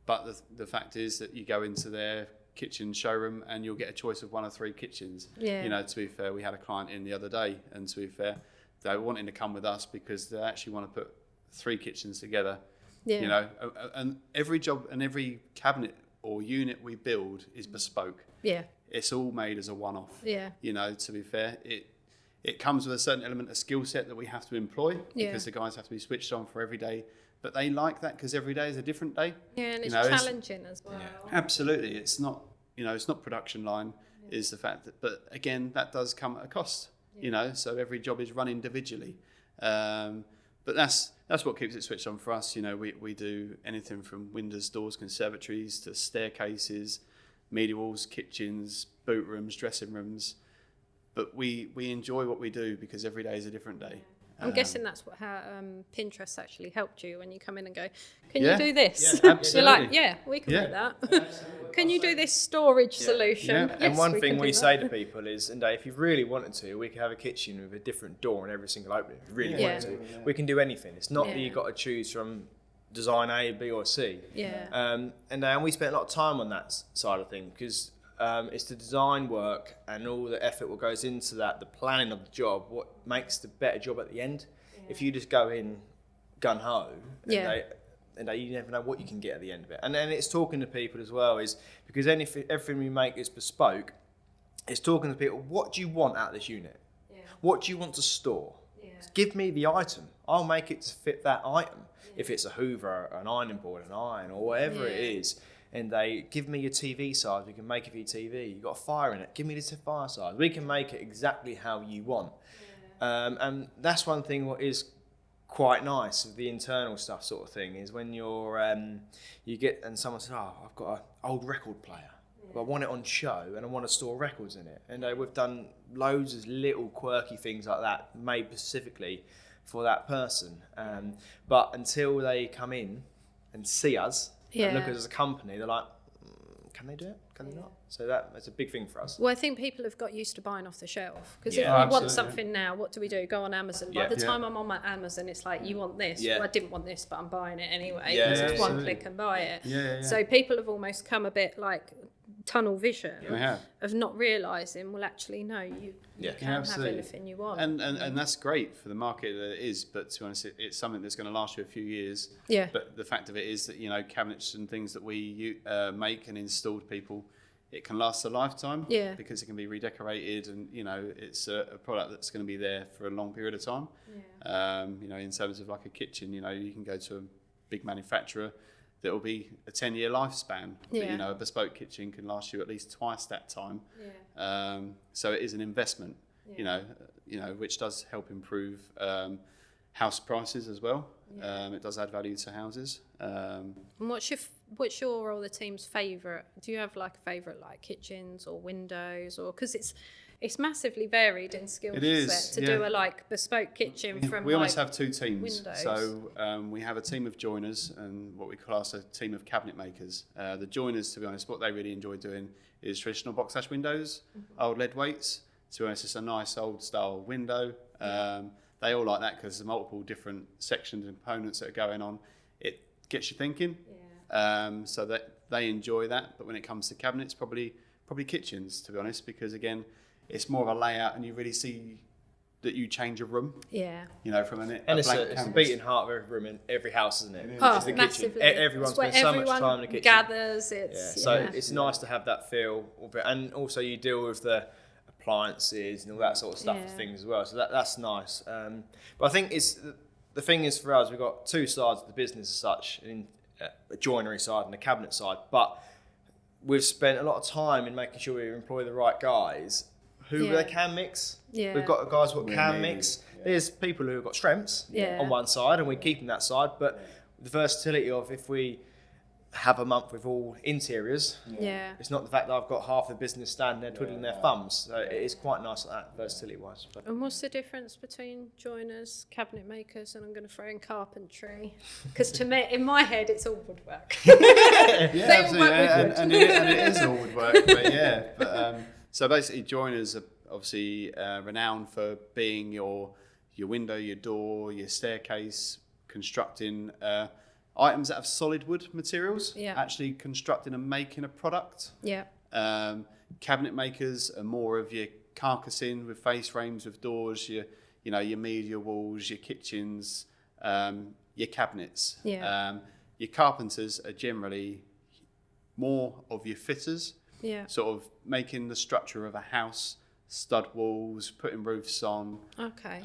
But the fact is that you go into their kitchen showroom and you'll get a choice of one of three kitchens. Yeah. To be fair, we had a client in the other day, and to be fair, they were wanting to come with us because they actually want to put three kitchens together. Yeah. And every job and every cabinet or unit we build is bespoke. Yeah. It's all made as a one-off. Yeah. To be fair, it comes with a certain element of skill set that we have to employ Yeah. because the guys have to be switched on for every day. But they like that because every day is a different day. Yeah, and it's it's- challenging as well. Absolutely, it's not it's not production line is the fact that, but again that does come at a cost. So every job is run individually. But that's what keeps it switched on for us. We do anything from windows, doors, conservatories to staircases, media walls, kitchens, boot rooms, dressing rooms. But we enjoy what we do because every day is a different day. I'm guessing that's how Pinterest actually helped you when you come in and go, can Yeah. you do this? Yeah, You're like, absolutely. yeah, we can Yeah. do that. Can you do this storage solution? Yeah. Yes, And one we thing can we do say that. to people is, and if you really wanted to, we could have a kitchen with a different door in every single opening. If you really Yeah. wanted to, we can do anything. It's not that Yeah. you've got to choose from design A, B, or C. Yeah. And we spent a lot of time on that side of things because it's the design work and all the effort that goes into that, the planning of the job, what makes the better job at the end. If you just go in gun ho, and you never know what you can get at the end of it. And then it's talking to people as well, is because everything we make is bespoke. It's talking to people. What do you want out of this unit? Yeah. What do you want to store? Yeah. Give me the item. I'll make it to fit that item. If it's a Hoover, an ironing board, an iron, or whatever it Yeah. is. And they give me your TV size. We can make it for your TV. You've got a fire in it. Give me the fire size. We can make it exactly how you want. And that's one thing what is quite nice of the internal stuff sort of thing is when you get and someone says, oh, I've got an old record player. But I want it on show and I want to store records in it. And we've done loads of little quirky things like that made specifically for that person. But until they come in and see us and look at us as a company, they're like, can they do it? Can they not? So that's a big thing for us. Well, I think people have got used to buying off the shelf because Yeah. if we Absolutely. want something now, what do we do? Go on Amazon. By Yeah. the time I'm on my Amazon, it's like, you want this. Yeah. Well, I didn't want this, but I'm buying it anyway. Yeah, because it's one absolutely. click and buy it. Yeah. So people have almost come a bit like tunnel vision We have. of not realising, well, actually, no, you can have absolutely. anything you want. And that's great for the market that it is, but to be honest, it's something that's going to last you a few years. Yeah. But the fact of it is that cabinets and things that we make and install to people, it can last a lifetime. Yeah. Because it can be redecorated, and it's a product that's going to be there for a long period of time. Yeah. In terms of like a kitchen, you can go to a big manufacturer that will be a 10-year lifespan. Yeah. But, a bespoke kitchen can last you at least twice that time. Yeah. So it is an investment. Yeah. Which does help improve house prices as well. Yeah. It does add value to houses. And what's your or the team's favourite? Do you have like a favourite like kitchens or windows, or because it's massively varied in skill set to do a like bespoke kitchen from. We almost have two teams. Windows. So we have a team of joiners and what we class a team of cabinet makers. The joiners, to be honest, what they really enjoy doing is traditional box sash windows, old lead weights. To be honest, it's a nice old style window. They all like that because there's multiple different sections and components that are going on. It gets you thinking. So that they enjoy that. But when it comes to cabinets, probably kitchens, to be honest, because again, it's more of a layout, and you really see that you change a room. Yeah. From a And blank it's a canvas. beating heart of every room in every house, isn't it? Oh, It's the massively. kitchen. Everyone It's where spends so much everyone time in the kitchen. gathers. It's nice to have that feel of it, and also you deal with the appliances and all that sort of stuff and things as well. So that's nice. But I think the thing is for us, we've got two sides of the business as such, a joinery side and a cabinet side. But we've spent a lot of time in making sure we employ the right guys who they can mix. Yeah. We've got guys who can mix. There's people who have got strengths on one side, and we're keeping that side. But the versatility of if we have a month with all interiors, it's not the fact that I've got half the business standing there twiddling their thumbs. So it is quite nice like that, versatility wise. And what's the difference between joiners, cabinet makers, and I'm going to throw in carpentry? Because to me, in my head, it's all woodwork. Absolutely, and it is all woodwork. But so basically, joiners are obviously renowned for being your window, your door, your staircase, constructing items that have solid wood materials, actually constructing and making a product. Cabinet makers are more of your carcassing with face frames, with doors, your media walls, your kitchens, your cabinets. Your carpenters are generally more of your fitters, sort of making the structure of a house, stud walls, putting roofs on. Okay.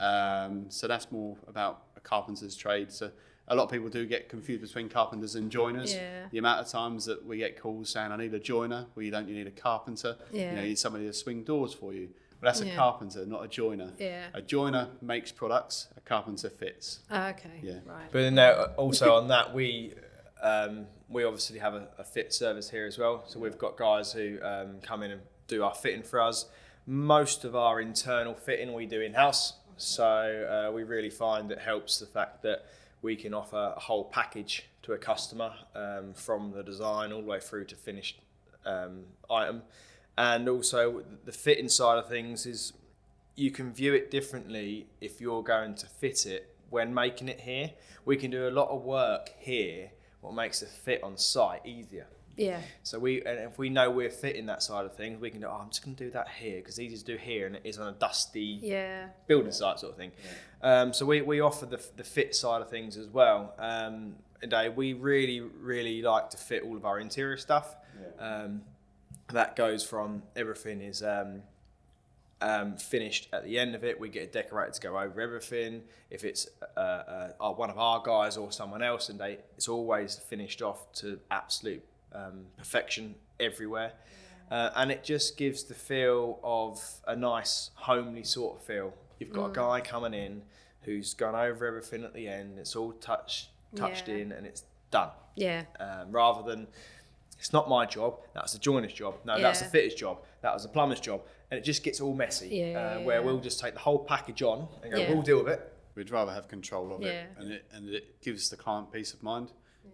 So that's more about a carpenter's trade. So a lot of people do get confused between carpenters and joiners. The amount of times that we get calls saying, I need a joiner, well, you need a carpenter. You need somebody to swing doors for you. But that's a carpenter, not a joiner. A joiner makes products, a carpenter fits. Okay, right. But then also on that, we obviously have a fit service here as well. So we've got guys who come in and do our fitting for us. Most of our internal fitting we do in-house. So we really find it helps the fact that we can offer a whole package to a customer, from the design all the way through to finished item. And also the fitting side of things is you can view it differently if you're going to fit it when making it here. We can do a lot of work here, what makes the fit on site easier. So if we know we're fitting that side of things, we can go, I'm just going to do that here because it's easy to do here, and it is on a dusty building site sort of thing. So we offer the fit side of things as well. We really, really like to fit all of our interior stuff. That goes from everything is finished at the end of it. We get a decorator to go over everything. If it's one of our guys or someone else, and it's always finished off to absolute perfection everywhere. And it just gives the feel of a nice homely sort of feel. You've got a guy coming in who's gone over everything at the end. It's all touched in, and it's done. Rather than, it's not my job, that's the joiner's job. No, that's the fitter's job. That was the plumber's job. And it just gets all messy. Where we'll just take the whole package on and go, we'll deal with it. We'd rather have control of it, and it gives the client peace of mind.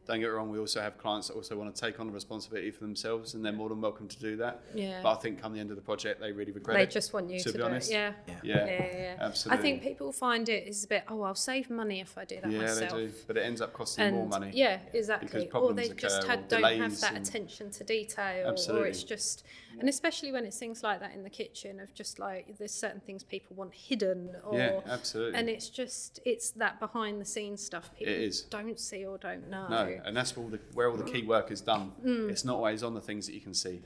Don't get me wrong, we also have clients that also want to take on the responsibility for themselves, and they're more than welcome to do that. But I think come the end of the project, they really regret it. They just want you to be do honest. it. Absolutely. I think people find it is a bit, I'll save money if I do that myself. They do, but it ends up costing more money. Exactly. Or they just don't have that attention to detail, or it's just, and especially when it's things like that in the kitchen, of just like there's certain things people want hidden, or absolutely. And it's that behind the scenes stuff people don't see or don't know. No, to. And that's where all the key work is done. It's not always on the things that you can see.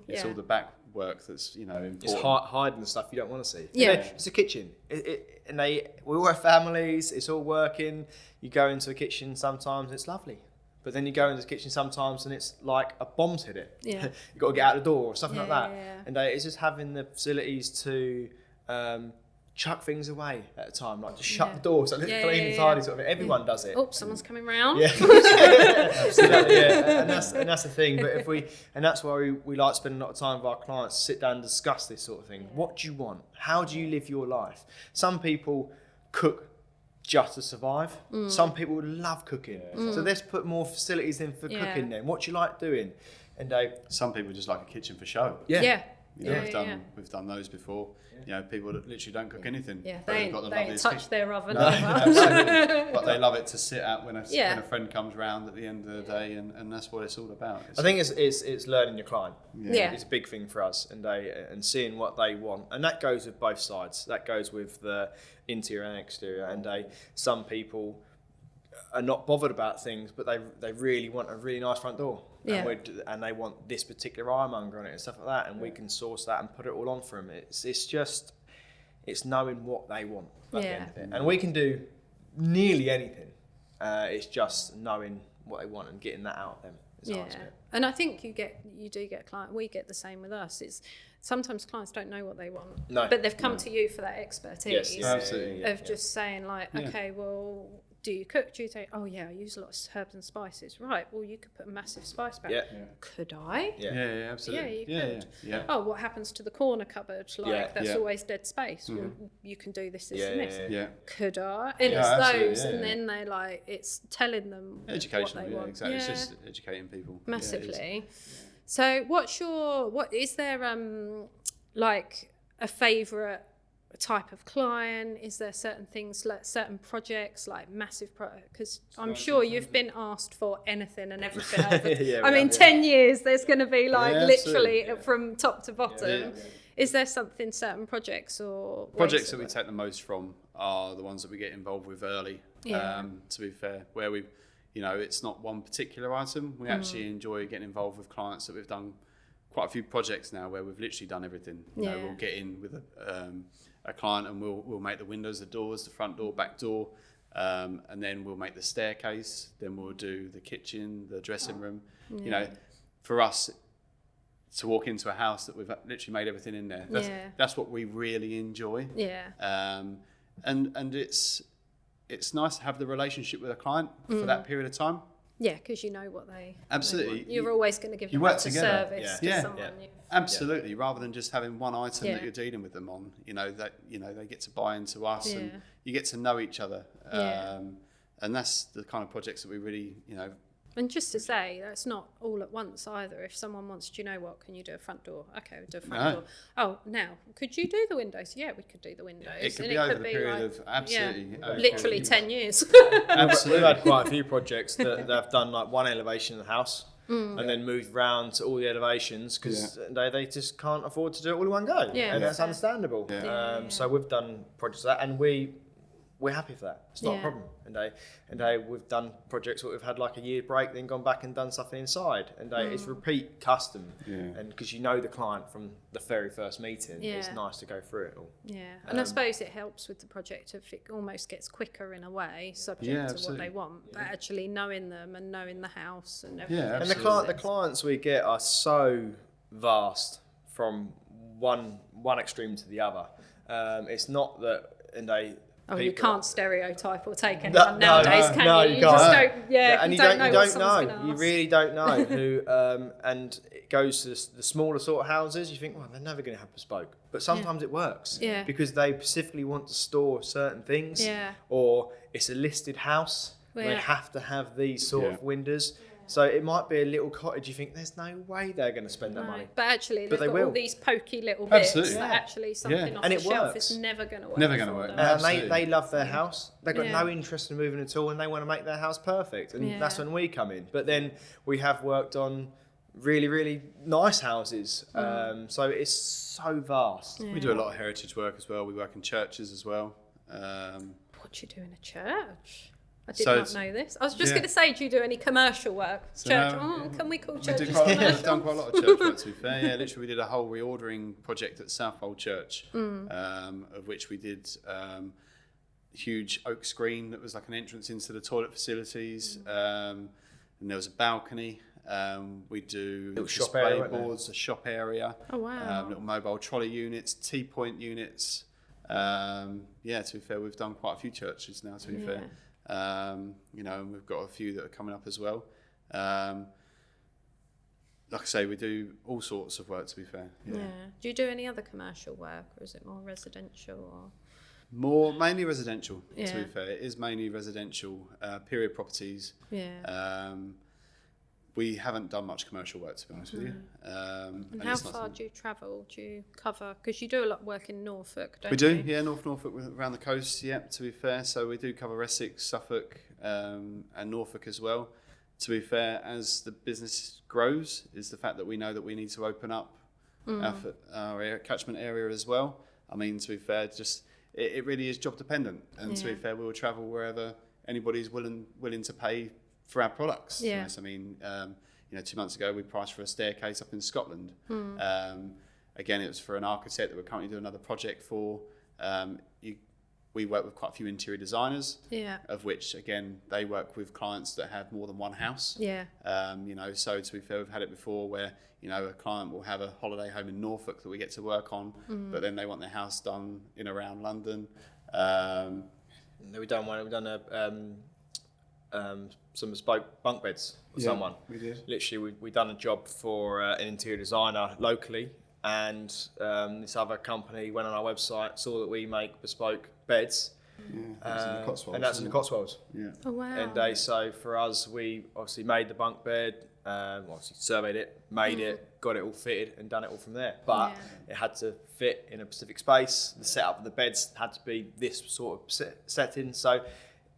It's all the back work that's important. It's hiding the stuff you don't want to see. Yeah. It's a kitchen. We all have families. It's all working. You go into a kitchen sometimes and it's lovely. But then you go into the kitchen sometimes and it's like a bomb's hit it. Yeah. You've got to get out the door or something like that. Yeah. And it's just having the facilities to chuck things away at a time, like just shut the door so it's clean and tidy sort of thing. Everyone does it. Oh, someone's coming round. Yeah. Absolutely, yeah. And that's the thing. But and that's why we like spending a lot of time with our clients to sit down and discuss this sort of thing. What do you want? How do you live your life? Some people cook just to survive. Some people would love cooking. So let's put more facilities in for cooking then. What do you like doing? And some people just like a kitchen for show. Yeah. You know, we've done those before. You know, people that literally don't cook anything. Yeah, but they they've got the ain't loveliest touch kitchen. their oven. No, absolutely. But they love it to sit at when a friend comes round at the end of the day, and that's what it's all about. I think it's learning your client. Yeah. It's a big thing for us, and seeing what they want, and that goes with both sides. That goes with the interior and exterior. And some people are not bothered about things, but they really want a really nice front door. Yeah. And they want this particular ironmonger on it and stuff like that, and we can source that and put it all on for them. It's knowing what they want at the end of it. And we can do nearly anything. It's just knowing what they want and getting that out of them. And I think you do get client. We get the same with us. It's sometimes clients don't know what they want, but they've come to you for that expertise. Yes, absolutely. Of just saying like, okay, well, do you cook? Do you say, oh yeah, I use a lot of herbs and spices. Right, well, you could put a massive spice bag. Could I? Yeah, absolutely. Yeah, you could. Yeah. Oh, what happens to the corner cupboard? Like that's always dead space. Well, you can do this, this, and this. Yeah. Could I? And it's those, and then they like it's telling them educational. what they want. Exactly. It's just educating people Massively. So, what is there? Like a favourite type of client? Is there certain things, like certain projects, like massive because I'm sure you've been asked for anything and everything over, I mean 10 years there's going to be like literally from top to bottom. Is there certain projects or projects that we take the most from are the ones that we get involved with early, to be fair, where we, you know, it's not one particular item. We actually enjoy getting involved with clients that we've done quite a few projects now where we've literally done everything. You know, we'll get in with a client and we'll make the windows, the doors, the front door, back door, and then we'll make the staircase, then we'll do the kitchen, the dressing room. You know, for us to walk into a house that we've literally made everything in there, that's what we really enjoy. And it's nice to have the relationship with a client for that period of time. Yeah, because you know what they absolutely. You're always going to give them work a together. service to someone. Absolutely, rather than just having one item that you're dealing with them on. You know that they get to buy into us, and you get to know each other. And that's the kind of projects that we really, And just to say, that's not all at once either. If someone wants, do you know what, can you do a front door? Okay, we'll do a front door. Oh, now, could you do the windows? Yeah, we could do the windows. It could be over the period of absolutely. Literally 10 years. Absolutely. We've had quite a few projects that they've done like one elevation of the house and then moved round to all the elevations because they just can't afford to do it all in one go. And that's understandable. So we've done projects like that, and we're happy for that. It's not a problem. And we've done projects where we've had like a year break, then gone back and done something inside. And it's repeat custom. And because you know the client from the very first meeting, it's nice to go through it all. And I suppose it helps with the project if it almost gets quicker in a way, subject to what they want, but actually knowing them and knowing the house and everything. And the clients we get are so vast from one extreme to the other. It's not that, you can't stereotype or take anyone nowadays, can you? You just don't, and you don't know. You really don't know who. And it goes to the smaller sort of houses. You think, well, they're never going to have bespoke, but sometimes it works. Because they specifically want to store certain things. Or it's a listed house. They have to have these sort of windows. So it might be a little cottage. You think there's no way they're going to spend that money, but actually they've got all these pokey little bits that actually something off the shelf is never going to work. Never going to work. And they love their house. They've got no interest in moving at all, and they want to make their house perfect. And that's when we come in. But then we have worked on really, really nice houses. So it's so vast. We do a lot of heritage work as well. We work in churches as well. What do you do in a church? I did So not it's- know this. I was just yeah. going to say, do you do any commercial work? So Church? no, Can we call We churches do quite, commercial? we've done quite a lot of church work, to be fair. Yeah, literally, we did a whole reordering project at Southwold Church, of which we did huge oak screen that was like an entrance into the toilet facilities, and there was a balcony. We do Little shop display area, weren't there? boards, a shop area, Oh, wow. little mobile trolley units, T-point units. Yeah, to be fair, we've done quite a few churches now, to be fair. You know, and we've got a few that are coming up as well. Like I say, we do all sorts of work, to be fair. Yeah. Do you do any other commercial work, or is it more residential? Or Mainly residential, to Yeah. be fair. It is mainly residential, period properties. yeah. We haven't done much commercial work, to be honest with you. And how it's not far something- do you travel? Do you cover? Because you do a lot of work in Norfolk, don't We do, you? yeah, Norfolk, around the coast, yeah, to be fair. So we do cover Essex, Suffolk, and Norfolk as well. To be fair, as the business grows, is the fact that we know that we need to open up our catchment area as well. I mean, to be fair, just it really is job dependent. And to be Yeah. fair, we will travel wherever anybody's willing to pay for our products. Yeah. I mean, 2 months ago, we priced for a staircase up in Scotland. Again, it was for an architect that we're currently doing another project for. We work with quite a few interior designers, Yeah. of which, again, they work with clients that have more than one house. Yeah. So to be fair, we've had it before where, a client will have a holiday home in Norfolk that we get to work on, but then they want their house done in around London. We've done some bespoke bunk beds for someone. We did. Literally, we done a job for an interior designer locally, and this other company went on our website, saw that we make bespoke beds, That's in the Cotswolds, and that's in the Cotswolds. Yeah. Oh wow. And so for us, we obviously made the bunk bed, obviously surveyed it, made it, got it all fitted, and done it all from there. But it had to fit in a specific space. The setup of the beds had to be this sort of setting, so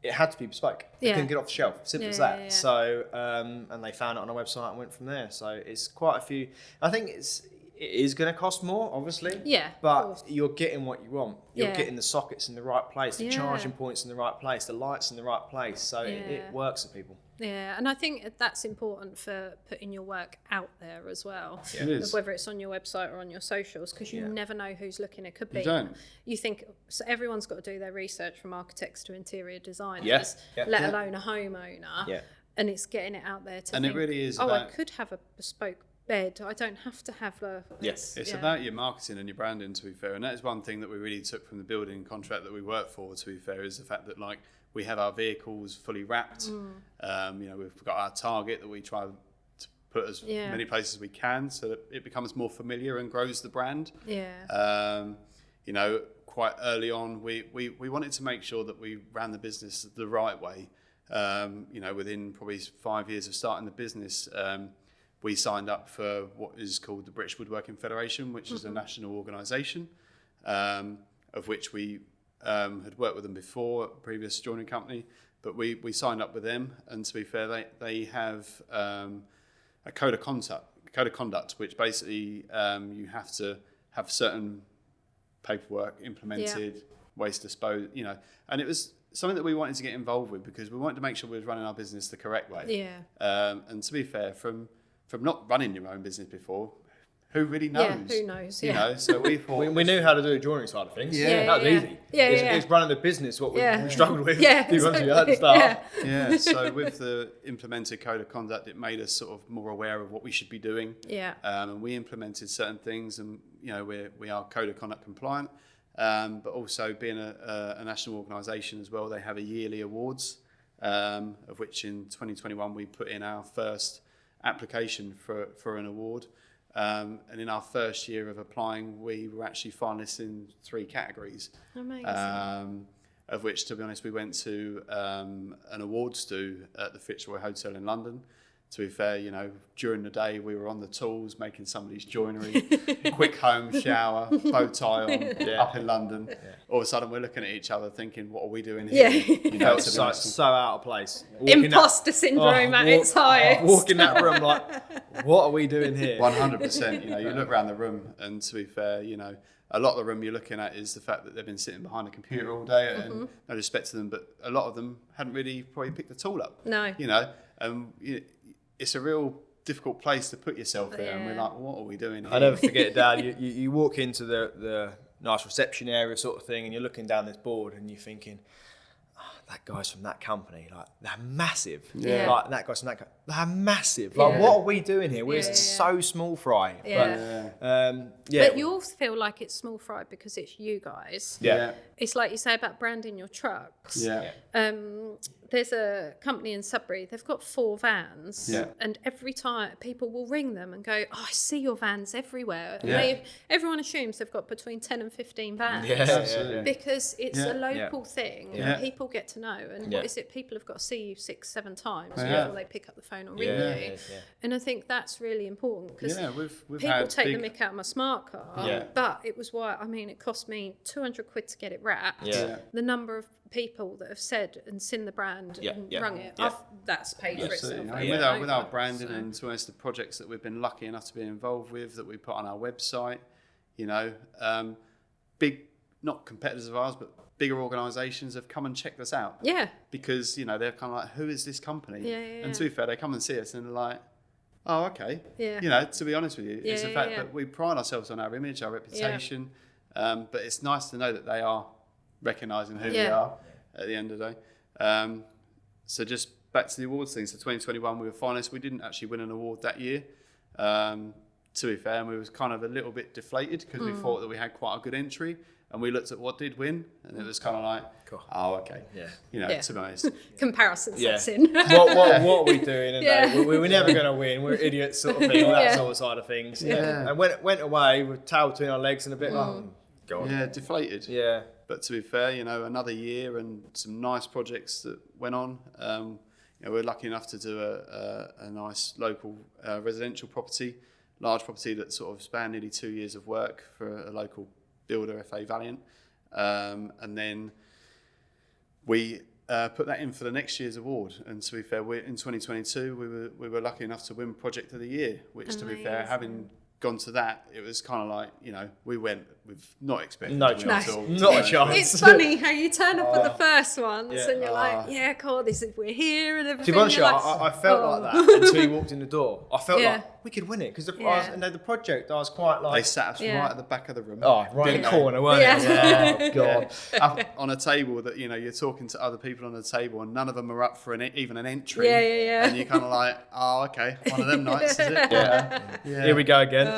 it had to be bespoke. It Yeah. couldn't get off the shelf. Simple as Yeah, that. yeah, yeah. So and they found it on our website and went from there. So it's quite a few. I think it is going to cost more, obviously. Yeah, of But course. you're getting what you want. You're Yeah. getting the sockets in the right place, the Yeah. charging points in the right place, the lights in the right place. So Yeah. it works for people. Yeah, and I think that's important for putting your work out there as well. It is. Whether it's on your website or on your socials, because you never know who's looking. It could be. You don't. You think so everyone's got to do their research, from architects to interior designers, Yeah. let Yeah. alone a homeowner. Yeah. And it's getting it out there to And it think, really is I about- could have a bespoke bed. I don't have to have a. Yes. It's about your marketing and your branding, to be fair. And that is one thing that we really took from the building contract that we work for, to be fair, is the fact that, like, we have our vehicles fully wrapped. We've got our target that we try to put as many places as we can so that it becomes more familiar and grows the brand. Yeah. Quite early on, we wanted to make sure that we ran the business the right way. Within probably 5 years of starting the business, we signed up for what is called the British Woodworking Federation, which is a national organisation, of which we had worked with them before at a previous joinery company, but we signed up with them. And to be fair, they have a code of conduct, which basically you have to have certain paperwork implemented, waste disposed, and it was something that we wanted to get involved with because we wanted to make sure we were running our business the correct way. Yeah. And to be fair, from not running your own business before, who really knows? Yeah, who knows? You know, so we thought We knew how to do the joinery side of things. Yeah. That was easy. It's running the business what we struggled with. Yeah, to be honest with you, at the exactly. start. yeah. So with the implemented code of conduct, it made us sort of more aware of what we should be doing. Yeah. And we implemented certain things, and we are code of conduct compliant. But also being a national organisation as well, they have a yearly awards, of which in 2021 we put in our first application for an award. And in our first year of applying, we were actually finalists in 3 categories. Amazing. Of which, to be honest, we went to an awards do at the Fitzroy Hotel in London. To be fair, during the day we were on the tools making somebody's joinery, quick home shower, bow tie on, up in London. Yeah. All of a sudden we're looking at each other thinking, what are we doing here? Felt to be so honest. out of place. Imposter syndrome at its highest. Walk in that room like, what are we doing here? 100%. You know, you look around the room, and to be fair, you know, a lot of the room you're looking at is the fact that they've been sitting behind a computer all day, and no respect to them, but a lot of them hadn't really probably picked the tool up. No. You know, it's a real difficult place to put yourself there, and we're like, what are we doing here? I never forget, Dad, you walk into the nice reception area sort of thing, and you're looking down this board and you're thinking, that guy's from that company, like, they're massive. Yeah. Like, that guy's from that company, they're massive. Like, what are we doing here? We're Yeah. so small fry. Yeah. But But you all feel like it's small fry because it's you guys. yeah. It's like you say about branding your trucks. Yeah. There's a company in Sudbury, they've got 4 vans, Yeah. and every time people will ring them and go, I see your vans everywhere. And Yeah. everyone assumes they've got between 10 and 15 vans. Yeah. Absolutely. Because it's Yeah. a local thing Yeah. and people get to know. And Yeah. what is it? People have got to see you 6-7 times Yeah. before they pick up the phone or ring Yeah. you. Yeah. And I think that's really important because Yeah, we've people had take big, the mick out of my smart car, Yeah. but it was why, I mean, it cost me 200 quid to get it wrapped. Yeah. The number of people that have said and seen the brand Yeah, and yeah, rung it, yeah. that's paid for Absolutely. itself. And over with and our over. branding So- and to be honest, the projects that we've been lucky enough to be involved with, that we put on our website, you know, big, not competitors of ours, but bigger organisations have come and checked us out. Yeah, Because, you know, they're kind of like, who is this company? Yeah, yeah, And to be fair, they come and see us and they're like, oh, okay. Yeah. You know, to be honest with you, it's Yeah, the yeah, fact yeah. that we pride ourselves on our image, our reputation, but it's nice to know that they are recognising who we Yeah. are at the end of the day. So just back to the awards thing. So 2021, we were finalists. We didn't actually win an award that year. To be fair, and we was kind of a little bit deflated because we thought that we had quite a good entry, and we looked at what did win, and it was kind of like, oh, okay. Yeah. You know, Yeah. to be honest. comparison Yeah. sets in. what are we doing? And Yeah. we're never going to win. We're idiots, sort of thing. All that Yeah. sort of side of things. Yeah. And went away with tail between our legs and a bit like, go on. Yeah, deflated. Yeah. But to be fair, you know, another year and some nice projects that went on. You know, we're lucky enough to do a nice local residential property, large property that sort of spanned nearly 2 years of work for a local builder, FA Valiant. And then we put that in for the next year's award. And to be fair, in 2022, we were lucky enough to win Project of the Year, which to be fair, Amazing. having gone to that, it was kind of like, you know, we went with not expecting No to win at chance. all. Not a chance. It's funny how you turn up at the first ones Yeah. and you're like, yeah, cool, we're here and everything. To be honest, You're like, I felt oh. like that until you walked in the door. I felt Yeah. like we could win it because Yeah. the project, I was quite They like, sat us Yeah. right at the back of the room. right in didn't the they? corner, weren't Yeah. it? Oh, God. Up on a table that, you know, you're talking to other people on the table and none of them are up for even an entry. Yeah. And you're kind of like, oh, okay, one of them nights, is it? Yeah. Yeah. Here we go again.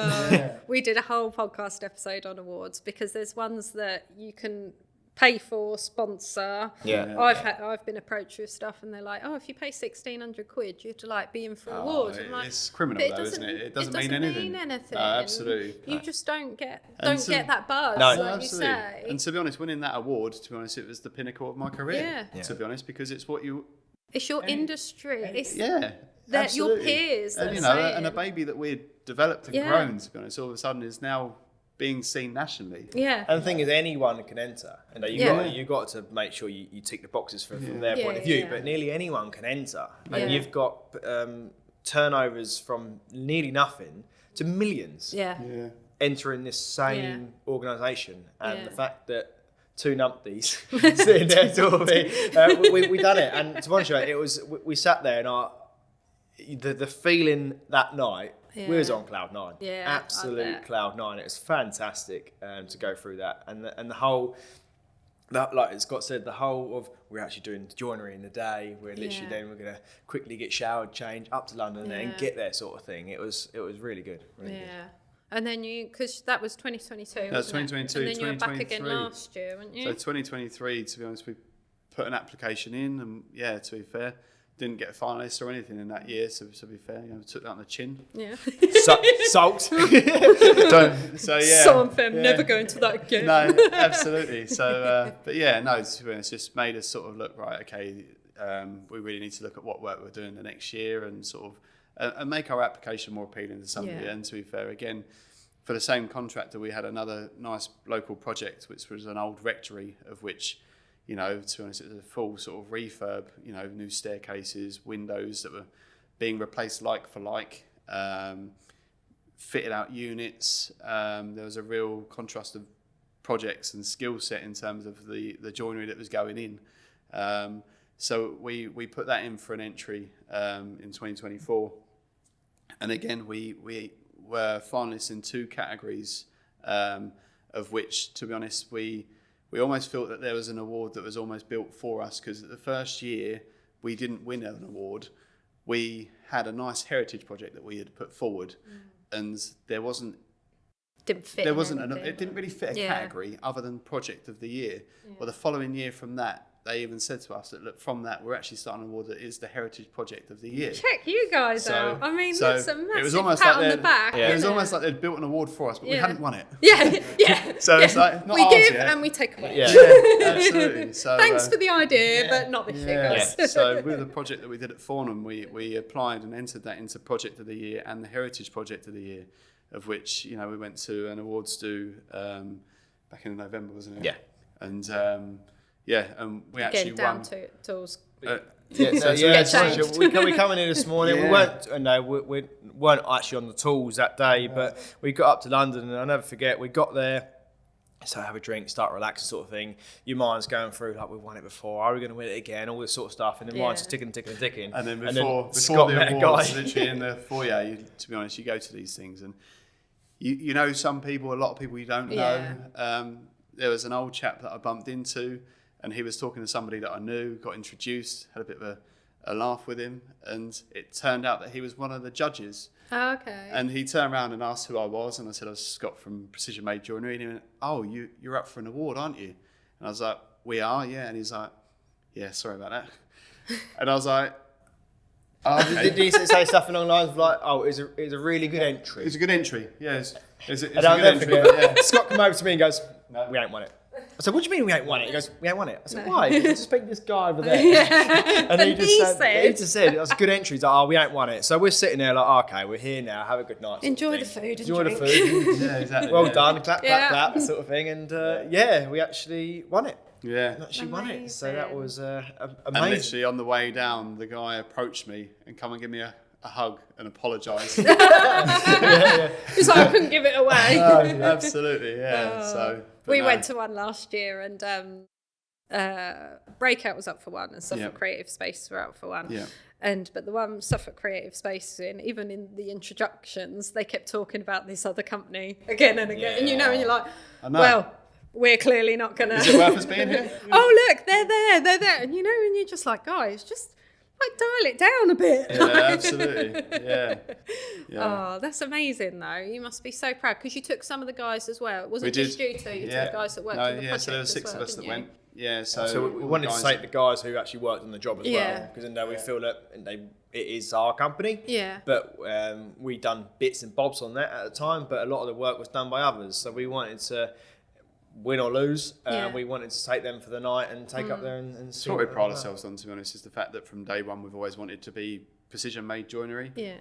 We did a whole podcast episode on awards because there's ones that you can pay for, sponsor. Yeah. I've been approached with stuff and they're like, oh, if you pay 1,600 quid, you'd like be in for awards. I'm like, It's criminal but it though, doesn't, isn't it? It doesn't mean anything. anything. No, absolutely. You just don't get And to- that buzz, No. like No, you absolutely. say. And to be honest, winning that award, to be honest, it was the pinnacle of my career. Yeah. To be honest, because it's what you, It's your industry. It's yeah. that your absolutely. peers that And, you are know, saying. and a baby that we'd developed and Yeah. grown, to be honest, all of a sudden is now being seen nationally. Yeah. And the thing is, anyone can enter. And Yeah. you got to make sure you tick the boxes from their Yeah, point of view. yeah. But nearly anyone can enter. Yeah. And you've got turnovers from nearly nothing to millions Yeah. Yeah. entering this same organisation. And Yeah. the fact that two numpties sitting there talking, we done it. And to be honest, with you, it was we sat there and the feeling that night. We was Yeah. on cloud nine, Yeah, I absolute bet. cloud nine. It was fantastic to go through that, and the whole, that like Scott said, the whole of we're actually doing joinery in the day. We're literally Yeah. then we're gonna quickly get showered, change up to London, and Yeah. get there, sort of thing. It was really good. Really good. Yeah. And then because that was 2022. That was wasn't it? 2022, And then you were back again 2023. last year, weren't you? So 2023, to be honest, we put an application in, and yeah, to be fair, didn't get a finalist or anything in that year. So to be fair, you know, we took that on the chin. yeah. Salt. Don't. So yeah. So unfair. yeah. Never going to that again. No, absolutely. So, but yeah, no, to be honest, just made us sort of look right. Okay, we really need to look at what work we're doing the next year and sort of and make our application more appealing to somebody. Yeah. And to be fair, again, for the same contractor, we had another nice local project, which was an old rectory, of which, you know, to be honest, it was a full sort of refurb, you know, new staircases, windows that were being replaced like for like. fitted out units. There was a real contrast of projects and skill set in terms of the joinery that was going in. So we put that in for an entry in 2024. And again, we were finalists in 2 categories, of which, to be honest, we almost felt that there was an award that was almost built for us, because the first year we didn't win an award. We had a nice heritage project that we had put forward, and it didn't really fit a category other than project of the year. Well, the following year from that, they even said to us that, look, from that, we're actually starting an award that is the Heritage Project of the Year. Check you guys out. I mean, that's a massive it was almost pat like on the back. It was almost like they'd built an award for us, but we hadn't won it. Yeah. So it's like, not we ours give yet. and we take away. Yeah, absolutely. So, thanks for the idea, but not this year, guys. So with the project that we did at Fornham, we applied and entered that into Project of the Year and the Heritage Project of the Year, of which, you know, we went to an awards do back in November, wasn't it? Yeah. And and we actually down won. to tools. We coming in this morning. Yeah. We weren't actually on the tools that day, but we got up to London, and I'll never forget. We got there, so have a drink, start relaxing, sort of thing. Your mind's going through like, we won it before. Are we going to win it again? All this sort of stuff, and then mind's ticking. And then before Scott the met a awards, guy. literally in the foyer, to be honest, you go to these things and you know some people, a lot of people you don't know. There was an old chap that I bumped into, and he was talking to somebody that I knew, got introduced, had a bit of a laugh with him, and it turned out that he was one of the judges. Oh, okay. And he turned around and asked who I was, and I said I was Scott from Precision Made Joinery, and he went, "Oh, you're up for an award, aren't you?" And I was like, "We are, yeah." And he's like, "Yeah, sorry about that." And I was like, "Oh, okay." Did he say stuff along the lines of like, "Oh, it's a really good entry"? It's a good entry. Yeah, it's a And good I'll never entry. forget. Yeah. Scott came over to me and goes, No. "We ain't won it." I said, "What do you mean we ain't won it?" He goes, "We ain't won it." I said, "Why?" He goes, "I just spoke to this guy over there." And he just said, "It was a good entry." He's like, "Oh, we ain't won it." So we're sitting there like, oh, "Okay, we're here now. Have a good night." Enjoy the food. Enjoy the and food. Yeah, exactly. Well yeah. done. Clap, clap, sort of thing. And we actually won it. Yeah. We actually won it. So that was And amazing. literally on the way down, the guy approached me and come and give me a hug and apologise. It's like I couldn't give it away. Absolutely, yeah. We went to one last year, and Breakout was up for one, and Suffolk Creative Space were up for one. Yeah. But the one Suffolk Creative Space even in the introductions, they kept talking about this other company again and again. And and you're like, well, we're clearly not going to. Is it worth us being here? Oh, look, they're there. And and you're just like, guys, just like dial it down a bit. Yeah, absolutely. Yeah. Oh, that's amazing, though. You must be so proud, because you took some of the guys as well. It wasn't just you two. You took guys that worked on the project. So there were 6 of us that went. Yeah, So we wanted to take the guys who actually worked on the job as well, because we feel that it is our company. Yeah. But we done bits and bobs on that at the time, but a lot of the work was done by others. So we wanted to win or lose. We wanted to take them for the night and take up there and see. What we pride ourselves on, to be honest, is the fact that from day one we've always wanted to be Precision Made Joinery. Yeah.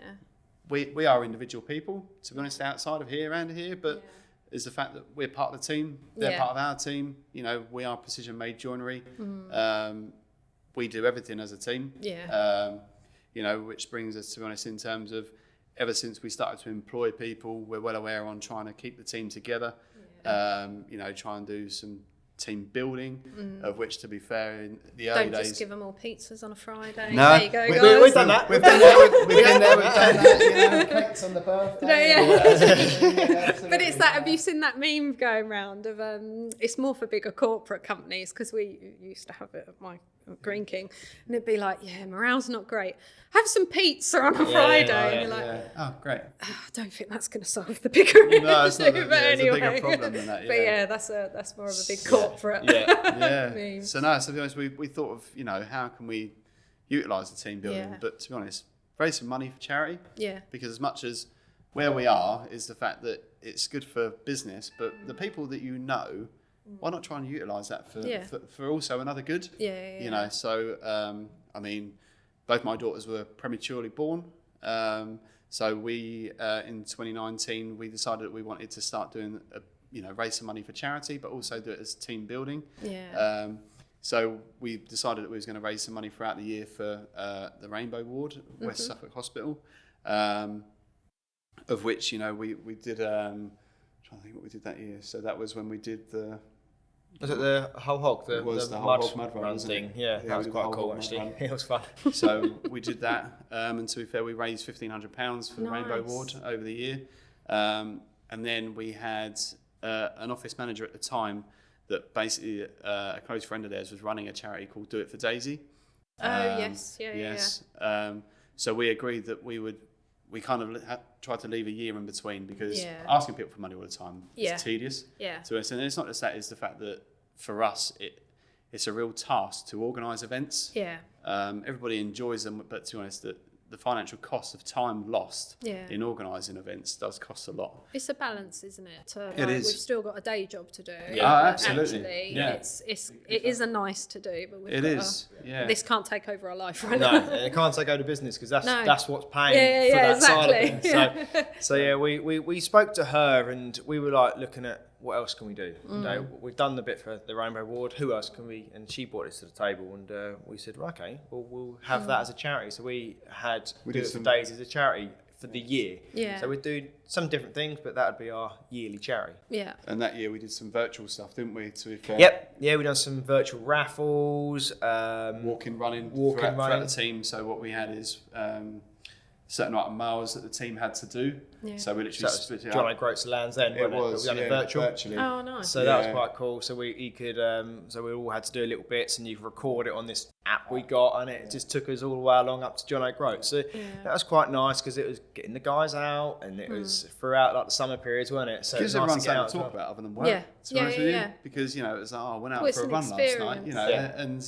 We are individual people, to be honest, outside of here and here, but is the fact that we're part of the team, they're part of our team. We are Precision Made Joinery. We do everything as a team. Yeah. Which brings us, to be honest, in terms of ever since we started to employ people, we're well aware on trying to keep the team together. Try and do some team building, of which, to be fair, in the early days... Don't just give them all pizzas on a Friday. No, there you go, guys. We've done that. We've done that. Cakes on the birthday. But it's that, have you seen that meme going around of, it's more for bigger corporate companies, because we used to have it at my Green King, and it'd be like, morale's not great. Have some pizza on a Friday. And you're like, oh, great. I don't think that's going to solve the bigger issue. No, it's not. But anyway. It's a bigger problem than that. But that's more of a big corporate. Yeah. So no, to be honest, we thought of, how can we utilise the team building? Yeah. But to be honest, raise some money for charity. Yeah. Because as much as where we are is the fact that it's good for business, but the people that why not try and utilise that for also another good? Yeah. So both my daughters were prematurely born. So we in 2019 we decided that we wanted to start doing raise some money for charity, but also do it as team building. Yeah. So we decided that we was going to raise some money throughout the year for the Rainbow Ward, West Suffolk Hospital. of which, you know, we did, I'm trying to think what we did that year. So that was when we did the... Was it the whole hog? It was the whole hog mud run thing. Yeah, that was quite cool actually. It was fun. So we did that, and to be fair, we raised £1,500 for the Rainbow Award over the year. And then we had an office manager at the time that basically a close friend of theirs was running a charity called Do It for Daisy. Yes. So we agreed that we kind of tried to leave a year in between, because asking people for money all the time is tedious to us. And it's not just that, it's the fact that for us, it's a real task to organise events. Everybody enjoys them, but to be honest, the financial cost of time lost in organising events does cost a lot. It's a balance, isn't it? It is. We've still got a day job to do. Absolutely. Actually, it is a nice to do, but this can't take over our life right now. No, it can't take over business, because that's what's paying for that side of things. So we spoke to her, and we were like looking at what else can we do. We've done the bit for the Rainbow Award. Who else can we? And she brought this to the table, and we said, well, okay, we'll have that as a charity. So we did some days as a charity for the year. So we'd do some different things, but that would be our yearly charity. And that year we did some virtual stuff, didn't we? To be fair. Yep. Yeah, we done some virtual raffles, walking, running throughout the team. So what we had is certain amount of miles that the team had to do. So we literally split it up. John O'Groats Land's End, it was. We done it virtually. Oh, nice. So that was quite cool. So we all had to do little bits, and you could record it on this app we got, and it just took us all the way along up to John O'Groats. So that was quite nice, because it was getting the guys out, and it was throughout like the summer periods, wasn't it? So it gives everyone something to talk about other than work. To be honest with you, because you know, it was like, I went out for a run last night, you know, and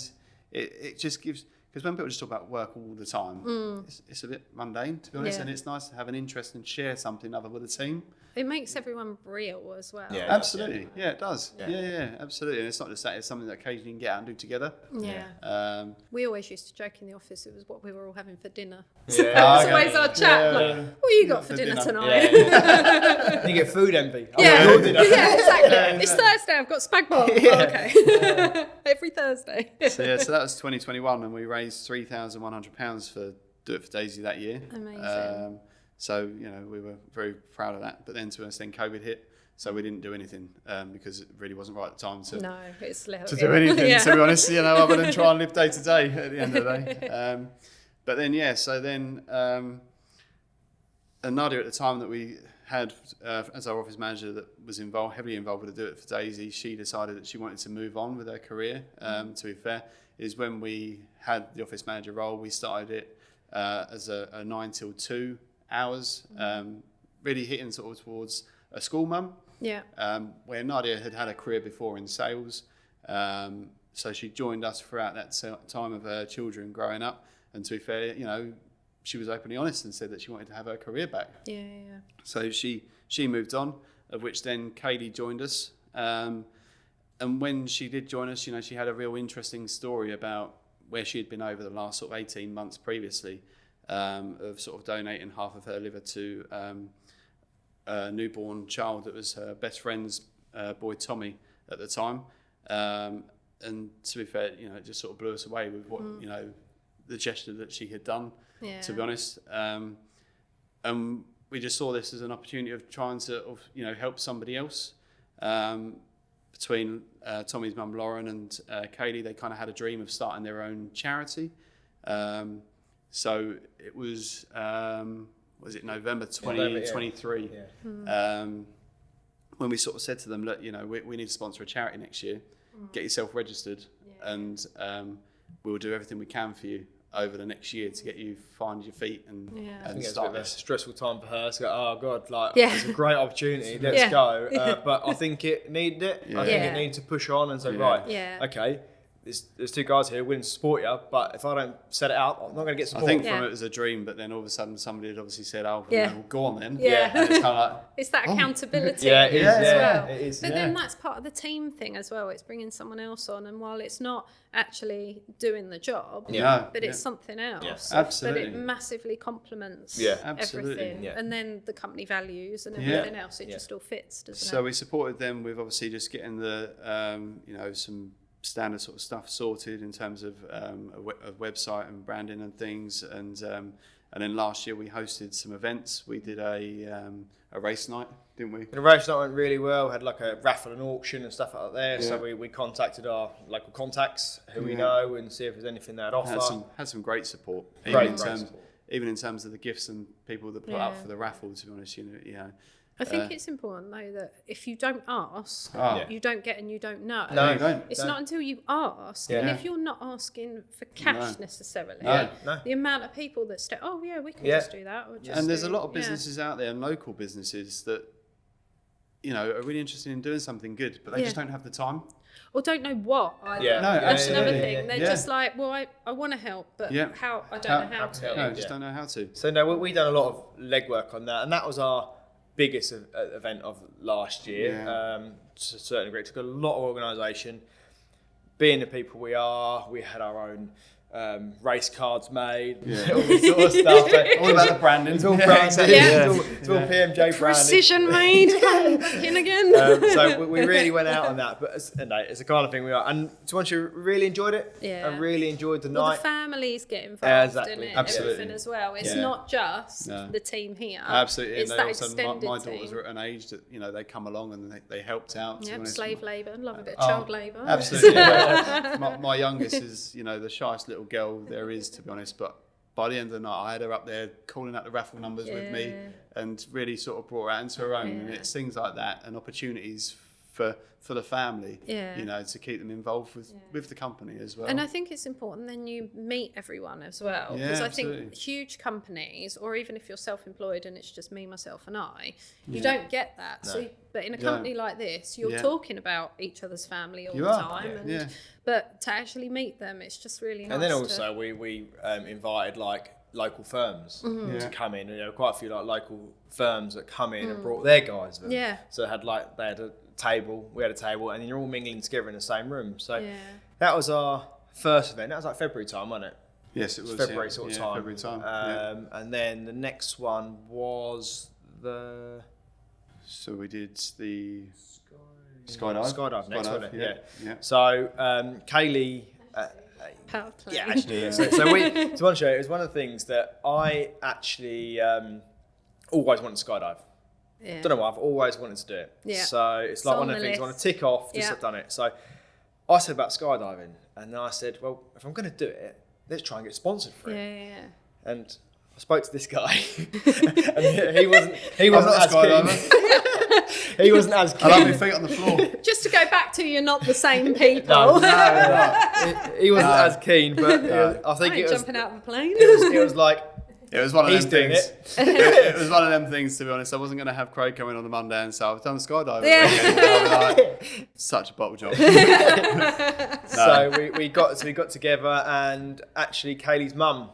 it just gives. Because when people just talk about work all the time, it's a bit mundane, to be honest, and it's nice to have an interest and share something other with the team. It makes everyone real as well. Yeah, absolutely. Yeah, it does. Yeah, absolutely. And it's not just that, it's something that occasionally you can get out and do together. We always used to joke in the office, it was what we were all having for dinner. So it was always our chat, what you got for dinner tonight? You get food envy. Exactly. It's Thursday, I've got spag bol. Okay. Every Thursday. So that was 2021, and we raised £3,100 for Do It for Daisy that year. Amazing. So, you know, we were very proud of that. But then to us, then COVID hit, so we didn't do anything because it really wasn't right at the time to do anything, to be honest, you know, other than try and live day to day at the end of the day. But then, so then Nadia, at the time that we had as our office manager that was heavily involved with the Do It for Daisy, she decided that she wanted to move on with her career, to be fair, is when we had the office manager role. We started it as a 9 till 2 hours, really hitting sort of towards a school mum, where Nadia had a career before in sales, so she joined us throughout that time of her children growing up, and to be fair, you know, she was openly honest and said that she wanted to have her career back. So she moved on, of which then Kaylee joined us, and when she did join us, you know, she had a real interesting story about where she had been over the last sort of 18 months previously, of sort of donating half of her liver to a newborn child that was her best friend's boy Tommy at the time, and to be fair, you know, it just sort of blew us away with what you know, the gesture that she had done, to be honest, and we just saw this as an opportunity of trying to you know, help somebody else. Between Tommy's mum Lauren and Kaylee, they kind of had a dream of starting their own charity. So it was November 2023, when we sort of said to them, look, you know, we need to sponsor a charity next year. Get yourself registered, and we'll do everything we can for you over the next year to get you find your feet and I think start. It's a bit of a stressful time for her. So oh god, like it's a great opportunity. Let's go. But I think it needed it. I think it needed to push on and say okay. There's two guys here willing to support you, but if I don't set it out, I'm not going to get support. I think from it was a dream, but then all of a sudden somebody had obviously said, "Oh, well, go on then." And it's kind of like, it's that accountability. It is, as well. It is. But then that's part of the team thing as well. It's bringing someone else on, and while it's not actually doing the job, but it's something else. Yeah. Absolutely. But it massively complements everything, and then the company values and everything else. It just all fits, doesn't it? So we supported them with obviously just getting the you know, some standard sort of stuff sorted in terms of a website and branding and things, and And then last year we hosted some events. We did a race night, didn't we? The race night went really well. Had like a raffle and auction and stuff like that there. So we contacted our local contacts who we know and see if there's anything they'd offer. Had some great support. Even in terms of the gifts and people that put up for the raffle. To be honest, I think it's important though that if you don't ask, you don't get and you don't know. No, you don't. It's not until you ask, and if you're not asking for cash necessarily, the amount of people that say, "Oh yeah, we can just do that," or just and there's a lot of businesses out there, and local businesses that are really interested in doing something good, but they just don't have the time. Or don't know what either. Yeah. No, that's another thing. Yeah. They're just like, well, I want to help, but how? I don't know how to. No, just don't know how to. So no, we done a lot of legwork on that, and that was our biggest event of last year. To a certain degree, it took a lot of organisation. Being the people we are, we had our own race cards made, all this sort of stuff. All about the branding. It's all branded. It's all PMJ branded. Precision Made back in again. So we really went out on that, but it's the kind of thing we are. And to be honest, you really enjoyed it. Yeah. I really enjoyed the Well, night. the families get involved in it, Absolutely. everything as well. It's not just the team here. Absolutely. It's and that also, extended my team. daughters were at an age that they come along and they helped out. Yep, slave labour, love a bit of child labour. Absolutely. My youngest is the shyest little girl there is, to be honest, but by the end of the night I had her up there calling out the raffle numbers with me and really sort of brought her out into her own. And it's things like that and opportunities for the family, to keep them involved with the company as well. And I think it's important then you meet everyone as well, because I think huge companies, or even if you're self-employed and it's just me, myself and I, you don't get that. So, but in a company like this, you're talking about each other's family all the time. But to actually meet them, it's just really nice. And then also we invited like local firms to come in. Quite a few like local firms that come in and brought their guys with them. Yeah. So they had a table, we had a table, and then you're all mingling together in the same room. So that was our first event. That was like February time, wasn't it? Yes, it was February sort of time. February time. And then the next one was So we did the Skydive. Skydive next, wasn't it? Yeah. So Kaylee. Power play. Yeah, actually, So to one show, it was one of the things that I actually always wanted to skydive. Yeah. Don't know why, I've always wanted to do it. Yeah. So it's like one of the things I want to tick off, just I've done it. So I said about skydiving, and then I said, well, if I'm going to do it, let's try and get sponsored for it. Yeah. And I spoke to this guy, and he wasn't as keen. He wasn't as keen. I love my feet on the floor. Just to go back to, you're not the same people. No. He wasn't as keen, but I think it was jumping out of a plane. It was like. It was one of He's them doing things. It was one of them things, to be honest. I wasn't going to have Craig come in on the Monday and say, I've done skydiving. Like, such a bottle job. So we got together, and actually Kaylee's mum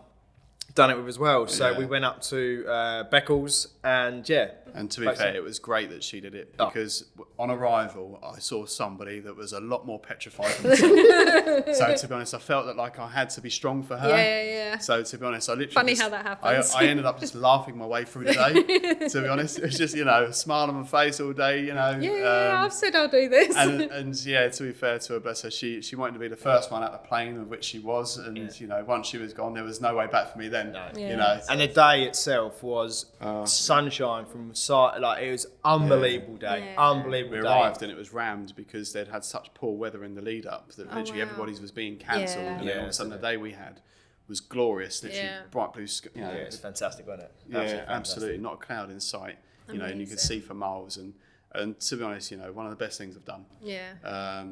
done it with as well. So we went up to Beccles, and And to be fair, it was great that she did it, because on arrival, I saw somebody that was a lot more petrified than me. So to be honest, I felt that like I had to be strong for her. Yeah. So to be honest, I literally Funny how that happens. I ended up just laughing my way through the day. To be honest, it was just a smile on my face all day. I've said I'll do this. And to be fair to her, bless her, she wanted to be the first one out the plane, of which she was. And once she was gone, there was no way back for me then. And the day itself was sunshine from sight. Like, it was unbelievable day. Unbelievable We day. arrived and it was rammed because they'd had such poor weather in the lead up that literally everybody's was being cancelled. And then all of a sudden the day we had was glorious, literally bright blue sky. It's fantastic, wasn't it? Yeah, absolutely. Not a cloud in sight. And you could see for miles. And to be honest, one of the best things I've done. Yeah.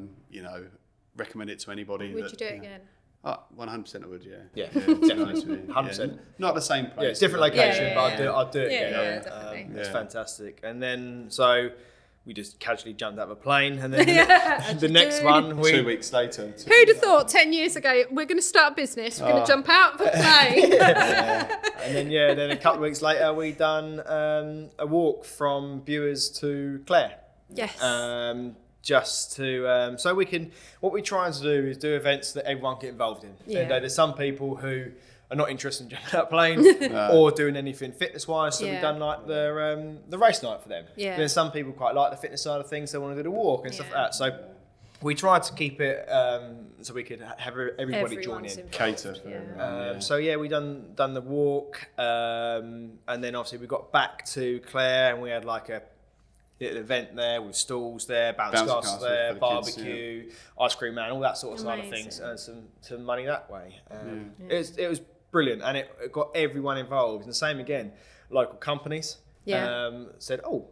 Recommend it to anybody. Would you do it again? 100% I would, Yeah, definitely. 100%. Not the same place. Yeah, it's different location, but I'd do it Yeah, again. definitely. It's fantastic. And then, so we just casually jumped out of a plane, and then the next one, 2 weeks later. Who'd have thought 10 years ago, we're going to start a business, we're going to jump out of a plane. And then a couple of weeks later, we done a walk from Bewers to Clare. Yes. Just to so we can, what we're trying to do is do events that everyone can get involved in. And, there's some people who are not interested in jumping out of planes or doing anything fitness wise, so we've done like the race night for them. There's some people quite like the fitness side of things, they want to do the walk and stuff like that. So we tried to keep it so we could have everybody join Everyone's in. involved, Cater for yeah. everyone. So yeah, we done the walk, and then obviously we got back to Clare, and we had like a little event there with stalls there, bounce Bouncy castle castle there, for the kids, barbecue, ice cream man, all that sort of side of Amazing. things, and some money that way. It was brilliant, and it got everyone involved. And the same again, local companies said, "Oh,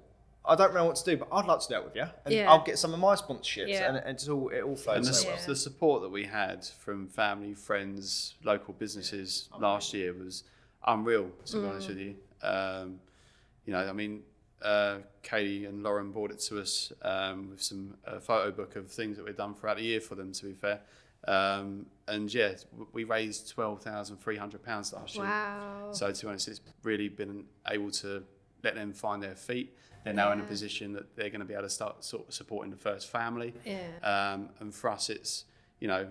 I don't know what to do, but I'd like to do it with you, and Yeah. I'll get some of my sponsorships." Yeah. And it all flows And so well. the support that we had from family, friends, local businesses last year was unreal, to be honest with you. You know, I mean, Katie and Lauren brought it to us with some photo book of things that we've done throughout the year for them, to be fair. And yeah, we raised £12,300 last year. Wow. So to be honest, it's really been able to let them find their feet. They're now in a position that they're going to be able to start sort of supporting the first family. Yeah. And for us, it's, you know,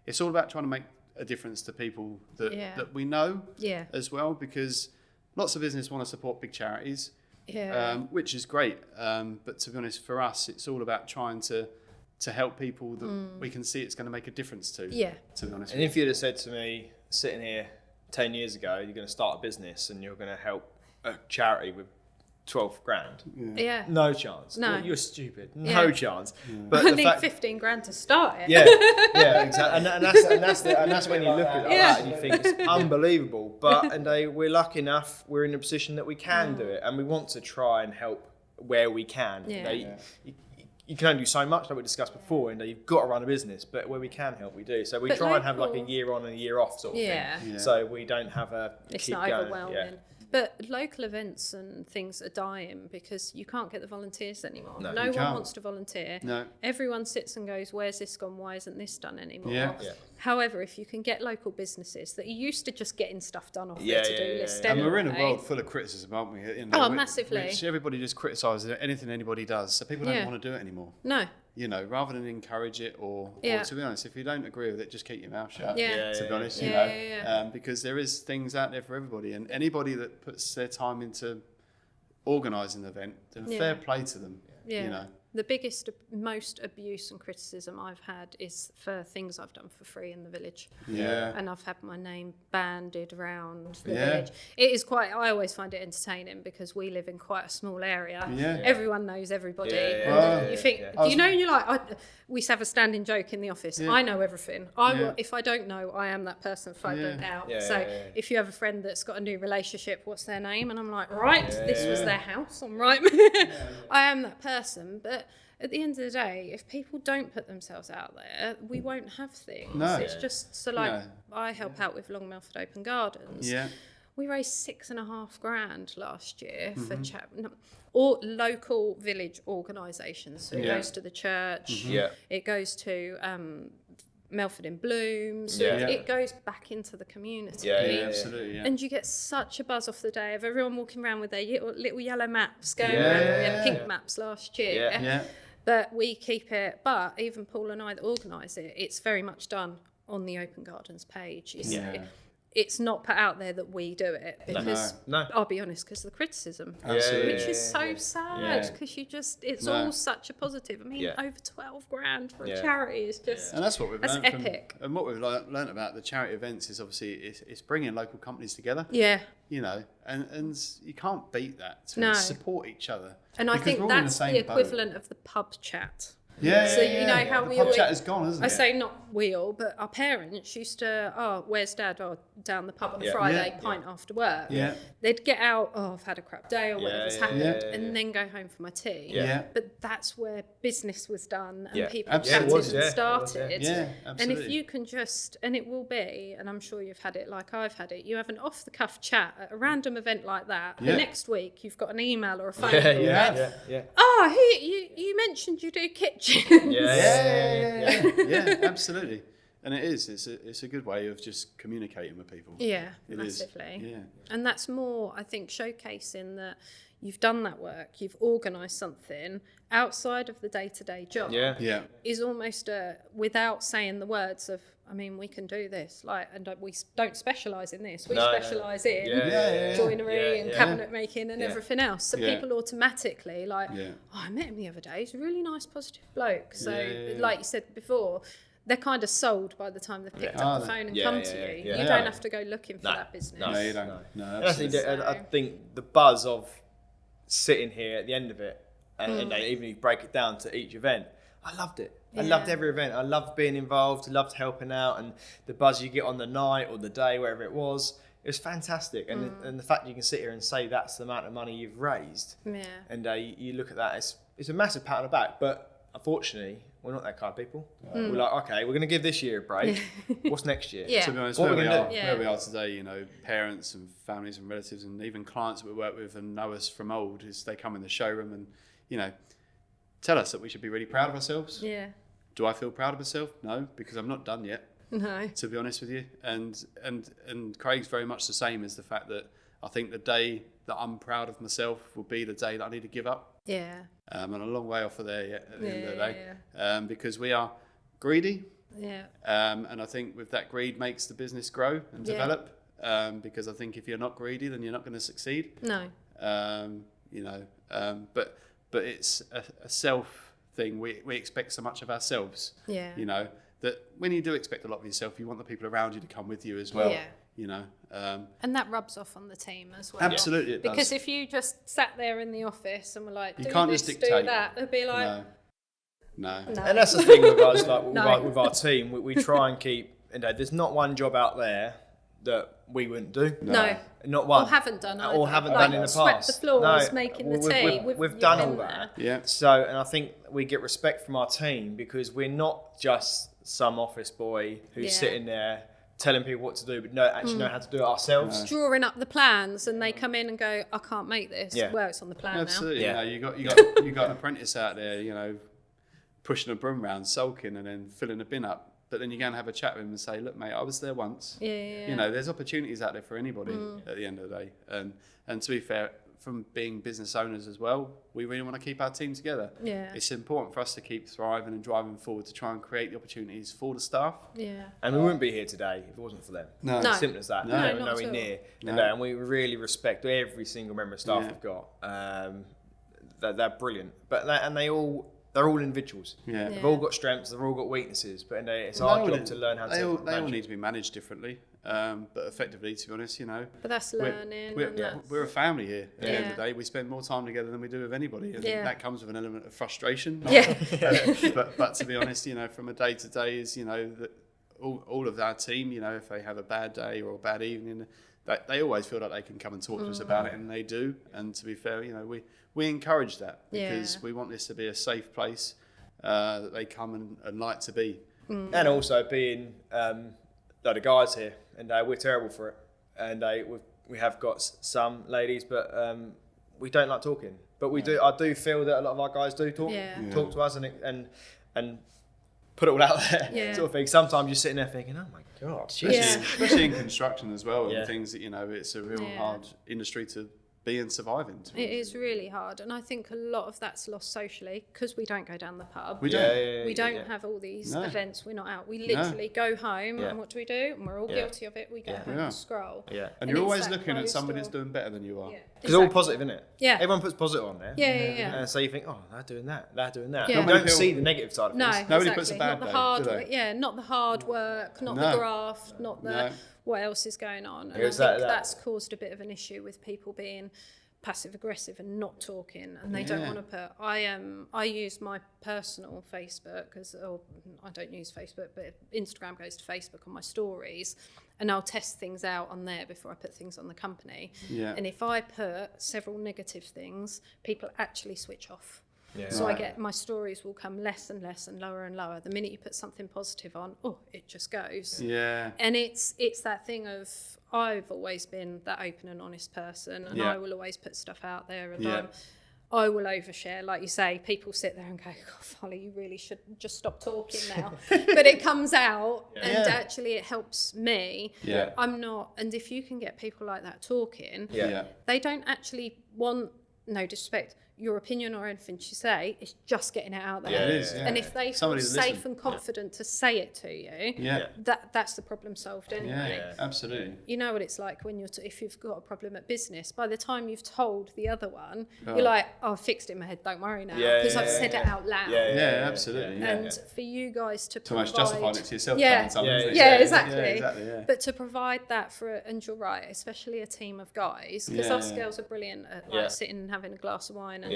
it's all about trying to make a difference to people that, that we know as well, because lots of business want to support big charities, which is great. But to be honest, for us, it's all about trying to help people that we can see it's going to make a difference to. Yeah. To be honest. And if you'd have said to me, sitting here 10 years ago, you're going to start a business and you're going to help a charity with 12 grand. Yeah. No chance. No. You're stupid. No chance. But I need 15 grand to start it. Yeah, exactly. And that's when you look at it like that and you think it's unbelievable. But we're lucky enough, we're in a position that we can do it, and we want to try and help where we can. You can only do so much, like we discussed before, and you've got to run a business, but where we can help, we do. So we try and have like a year on and a year off sort of thing. So we don't have it's keep not going. overwhelming. But local events and things are dying because you can't get the volunteers anymore. No one wants to volunteer. No. Everyone sits and goes, where's this gone? Why isn't this done anymore? Yeah. However, if you can get local businesses that are used to just getting stuff done off their to-do list And anyway. we're in a world full of criticism, aren't we? You know, massively. Everybody just criticises anything anybody does, so people don't want to do it anymore. No. You know, rather than encourage it or to be honest, if you don't agree with it, just keep your mouth shut. To be honest, you know, because there is things out there for everybody, and anybody that puts their time into organising the event, then fair play to them. You know. The biggest, most abuse and criticism I've had is for things I've done for free in the village. Yeah. And I've had my name banded around the village. It is quite, I always find it entertaining because we live in quite a small area. Everyone knows everybody. And you think, you know, you're like, we used to have a standing joke in the office. I know everything. If I don't know, I am that person flagged out. If you have a friend that's got a new relationship, what's their name? And I'm like, this was their house. I'm right. I am that person. But at the end of the day, if people don't put themselves out there, we won't have things. No. It's just, so like, I help out with Long Melford Open Gardens. We raised $6,500 last year for or local village organisations. So it goes to the church. It goes to Melford in Bloom. So it goes back into the community. Absolutely. And you get such a buzz off the day of everyone walking around with their little yellow maps going around. We had pink maps last year. But we keep it, but even Paul and I that organise it, it's very much done on the Open Gardens page. It's not put out there that we do it because, I'll be honest, because of the criticism, which is so sad because it's all such a positive. I mean, over 12 grand for a charity is just, and that's what we've learned epic. And what we've learned about the charity events is obviously it's bringing local companies together. You know, and you can't beat that. Support each other. And I think that's the equivalent of the pub chat. So you know how the we pub always, chat is gone, isn't it? I say not we all, but our parents used to, where's Dad? Oh, down the pub on a Friday, pint after work. They'd get out, I've had a crap day or whatever's happened, and then go home for my tea. But that's where business was done and people chatted and started. And if you can just, and it will be, and I'm sure you've had it like I've had it, you have an off-the-cuff chat at a random event like that. The next week you've got an email or a phone call. Oh, you mentioned you do kitchen. Absolutely. And it is. It's a good way of just communicating with people. Massively. And that's more, I think, showcasing that you've done that work, you've organised something outside of the day-to-day job. Yeah. Is almost without saying the words of, I mean, we can do this, like, and we don't specialise in this. We specialise in joinery and cabinet making and everything else. So people automatically like, oh, I met him the other day. He's a really nice, positive bloke. So, like you said before, they're kind of sold by the time they've picked up the phone and come to you. You don't have to go looking for that business. No, you don't. No, I think the buzz of sitting here at the end of it, and even if you break it down to each event, I loved it. I loved every event. I loved being involved. I loved helping out, and the buzz you get on the night or the day, wherever it was fantastic. And the fact you can sit here and say that's the amount of money you've raised, and you look at that, it's a massive pat on the back. But unfortunately, we're not that kind of people. We're like, okay, we're going to give this year a break. What's next year? To be honest, where we are today, you know, parents and families and relatives and even clients that we work with and know us from old, is they come in the showroom and, you know, tell us that we should be really proud of ourselves. Yeah. Do I feel proud of myself? No, because I'm not done yet. No. To be honest with you. And Craig's very much the same, as the fact that I think the day that I'm proud of myself will be the day that I need to give up. Yeah. I'm a long way off of there yet at the end of the day. Because we are greedy. Yeah. And I think with that, greed makes the business grow and develop. Because I think if you're not greedy, then you're not going to succeed. No. You know, but it's a self thing. We expect so much of ourselves. Yeah. You know, that when you do expect a lot of yourself, you want the people around you to come with you as well. Yeah. You know. And that rubs off on the team as well. Absolutely, it does. Because if you just sat there in the office and were like, you do can't this, just dictate. do that, they'd be like, no. And that's the thing with us, like with our team, we try and keep. You know, there's not one job out there that we wouldn't do. No. Not one. Or haven't done either. Or haven't like, done in the swept past. the floors, making the tea. We've done all that. Yeah. So, and I think we get respect from our team because we're not just some office boy who's sitting there telling people what to do, but actually know how to do it ourselves. Drawing up the plans, and they come in and go, I can't make this. Yeah. Well, it's on the plan Absolutely. now. You know, you got an apprentice out there, you know, pushing a broom around, sulking, and then filling a bin up. But then you go and have a chat with him and say, look, mate, I was there once. Yeah. You know, there's opportunities out there for anybody at the end of the day. And to be fair, from being business owners as well, we really want to keep our team together. Yeah. It's important for us to keep thriving and driving forward to try and create the opportunities for the staff. Yeah. And we wouldn't be here today if it wasn't for them. No. No. Simple as that. No, They're not nowhere at all. near. No. And we really respect every single member of staff we've got. They're brilliant. And they're all individuals. Yeah. They've all got strengths, they've all got weaknesses, but it's our job to learn how to manage. They all need to be managed differently, but effectively, to be honest, you know. But that's learning. We're a family here at the end of the day. We spend more time together than we do with anybody, and that comes with an element of frustration. Yeah. But to be honest, you know, from a day to day, is, you know, that all of our team, you know, if they have a bad day or a bad evening, they always feel like they can come and talk to us about it, and they do. And to be fair, you know, we encourage that because we want this to be a safe place that they come and like to be. And also being the guys here, and we're terrible for it. And we have got some ladies, but we don't like talking. But we do. I do feel that a lot of our guys do talk to us and put it all out there, sort of thing. Sometimes you're sitting there thinking, oh my God. Especially in construction as well, and things that, you know, it's a real hard industry to be and survive in. It is really hard, and I think a lot of that's lost socially because we don't go down the pub. We don't. We don't have all these events. We're not out. We literally go home, and what do? And we're all guilty of it. We go home and scroll. Yeah. And you're always looking at somebody that's doing better than you are. It's all positive, isn't it? Yeah. Everyone puts positive on there. Yeah. And so you think, oh, they're doing that. Yeah. You don't see the negative side of No, things. Nobody exactly. puts a bad not the day, hard do they? work. Yeah, not the hard work, not the graft, not the what else is going on. And I think that's caused a bit of an issue with people being passive aggressive and not talking, and they don't want to put. I use my personal Facebook I don't use Facebook, but Instagram goes to Facebook on my stories, and I'll test things out on there before I put things on the company. Yeah. And if I put several negative things, people actually switch off. Yeah. So I get my stories will come less and less and lower. The minute you put something positive on, it just goes. Yeah. And it's that thing of I've always been that open and honest person, and I will always put stuff out there, and I will overshare. Like you say, people sit there and go, God, Folly, you really should just stop talking now. But it comes out, and actually it helps me. Yeah. I'm not, and if you can get people like that talking, Yeah. they don't actually want no disrespect, your opinion or anything you say, it's just getting it out there. Yeah, it is. Yeah. And if they feel Somebody to safe listen. and confident to say it to you, Yeah. that's the problem solved anyway. Yeah, absolutely. You know what it's like when if you've got a problem at business, by the time you've told the other one, you're like, oh, I fixed it in my head, don't worry now, because I've said it out loud. Yeah, absolutely. Yeah. And for you guys to To almost provide... justify it to yourself. Yeah, exactly. Yeah, exactly, yeah. But to provide that and you're right, especially a team of guys, because us girls are brilliant at like sitting and having a glass of wine and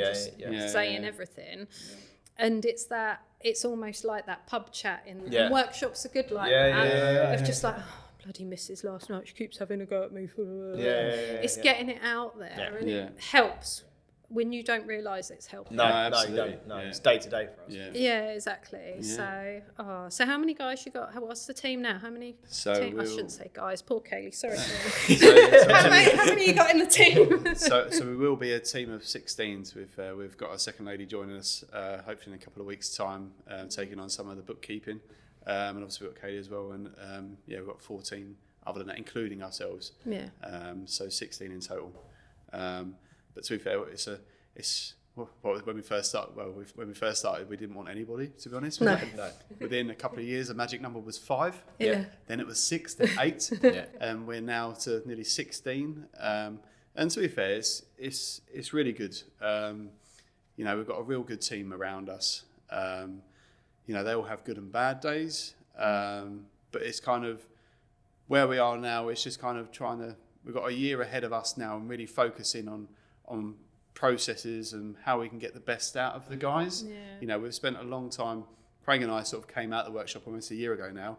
saying everything. And it's almost like that pub chat and workshops are good like that. Of just like, oh, bloody missus last night, she keeps having a go at me. It's getting it out there and it helps when you don't realise it's helping. No, you don't. No, it's day to day for us. Yeah, exactly. Yeah. So how many guys you got? What's the team now? How many? I shouldn't say guys. Poor Kaylee. Sorry. How many you got in the team? so we will be a team of 16s. We've got a second lady joining us, hopefully in a couple of weeks' time, taking on some of the bookkeeping, and obviously we've got Kaylee as well. And we've got 14 other than that, including ourselves. Yeah. So 16 in total. But to be fair, when we first started, we didn't want anybody, to be honest. No. Within a couple of years, the magic number was 5. Yeah. Then it was 6, then 8, and we're now to nearly 16. And to be fair, it's really good. We've got a real good team around us. They all have good and bad days, but it's kind of where we are now. It's just kind of we've got a year ahead of us now, and really focusing on processes and how we can get the best out of the guys. We've spent a long time. Craig and I sort of came out of the workshop almost a year ago now,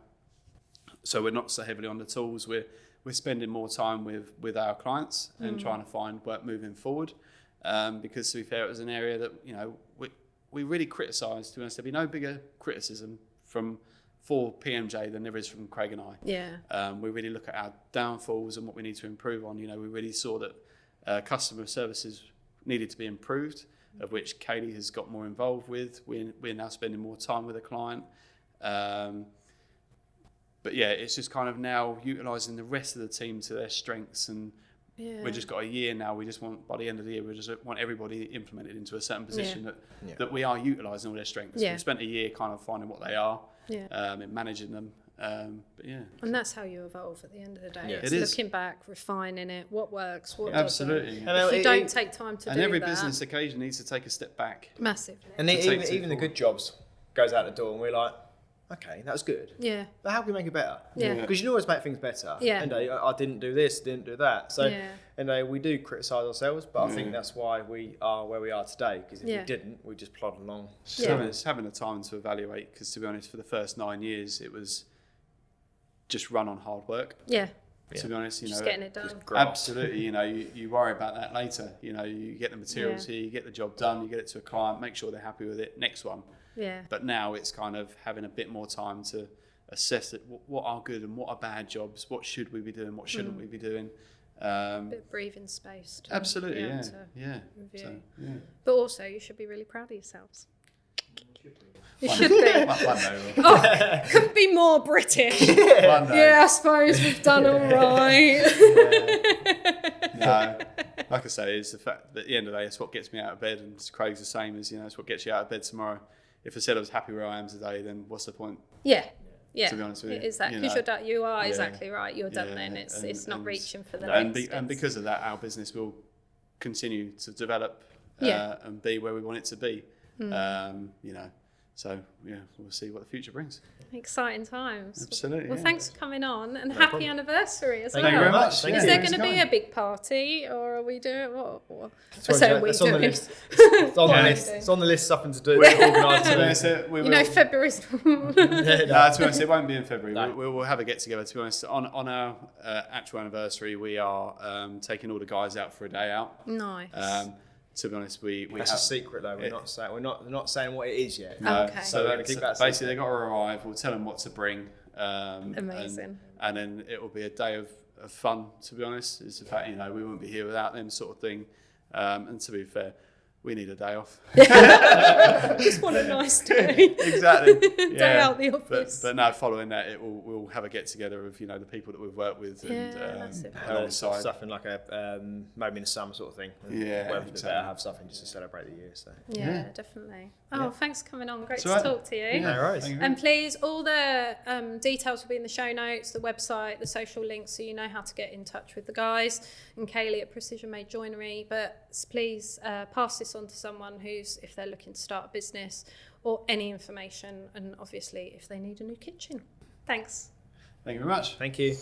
so we're not so heavily on the tools. We're spending more time with our clients and trying to find work moving forward, because to be fair, it was an area that we really criticised. To be honest, there'd be no bigger criticism for PMJ than there is from Craig and I. We really look at our downfalls and what we need to improve on. We really saw that customer services needed to be improved, of which Kaylee has got more involved with. We're now spending more time with a client. But it's just kind of now utilising the rest of the team to their strengths, and we've just got a year now. We just want, by the end of the year, we just want everybody implemented into a certain position that we are utilising all their strengths. We've spent a year kind of finding what they are, and managing them. And that's how you evolve at the end of the day. It's looking back, refining it, what works, what absolutely doesn't. If you don't take time to do that. And every business occasion needs to take a step back. Massively. And even the good jobs goes out the door, and we're like, okay, that was good. Yeah. But how can we make it better? Yeah. Because you can always make things better. Yeah. And I didn't do this, didn't do that. So, and we do criticise ourselves, but I think that's why we are where we are today. Because if we didn't, we just plod along. It's having the time to evaluate. Because to be honest, for the first 9 years, it was just run on hard work. Yeah. To be honest, just getting it done. Absolutely. You worry about that later. You get the materials here, you get the job done, you get it to a client, make sure they're happy with it. Next one. Yeah. But now it's kind of having a bit more time to assess it. What are good and what are bad jobs? What should we be doing? What shouldn't we be doing? A bit of breathing space. Absolutely. Yeah. So, but also, you should be really proud of yourselves. You should be. Couldn't be more British. I suppose we've done all right. No, like I say, it's the fact that at the end of the day, it's what gets me out of bed, and Craig's the same as it's what gets you out of bed tomorrow. If I said I was happy where I am today, then what's the point? Yeah. To be honest with you, it is that because you are exactly right. You're done then. It's not reaching for the next. And because of that, our business will continue to develop and be where we want it to be. So we'll see what the future brings. Exciting times. Absolutely. Well, thanks for coming on, and happy anniversary as well. Thank you very much. Is there going to be a big party, or are we doing what? It's on the list. It's on the list. It's on the list. Something to do. Organised. February's. To be honest, it won't be in February. No. We'll have a get together. To be honest, on our actual anniversary, we are taking all the guys out for a day out. Nice. To be honest, we that's a secret though. We're not saying what it is yet. No. Okay. So basically, they've got to arrive. We'll tell them what to bring. Amazing. And then it will be a day of fun. To be honest, it's the fact we won't be here without them, sort of thing. And to be fair, we need a day off. Just want a nice day. Exactly. Day out the office. But no, following that, we'll have a get together of, you know, the people that we've worked with and that's it. alongside. Something like a maybe in the summer sort of thing. Yeah, Whether exactly. better have something just to celebrate the year. So Yeah, definitely. Oh, thanks for coming on. Great to all right. talk to you. no worries. Thank you. And please, all the details will be in the show notes, the website, the social links, so you know how to get in touch with the guys and Kaylee at Precision Made Joinery. But please pass this on to someone who's, if they're looking to start a business or any information, and obviously if they need a new kitchen. Thanks. Thank you very much. Thank you.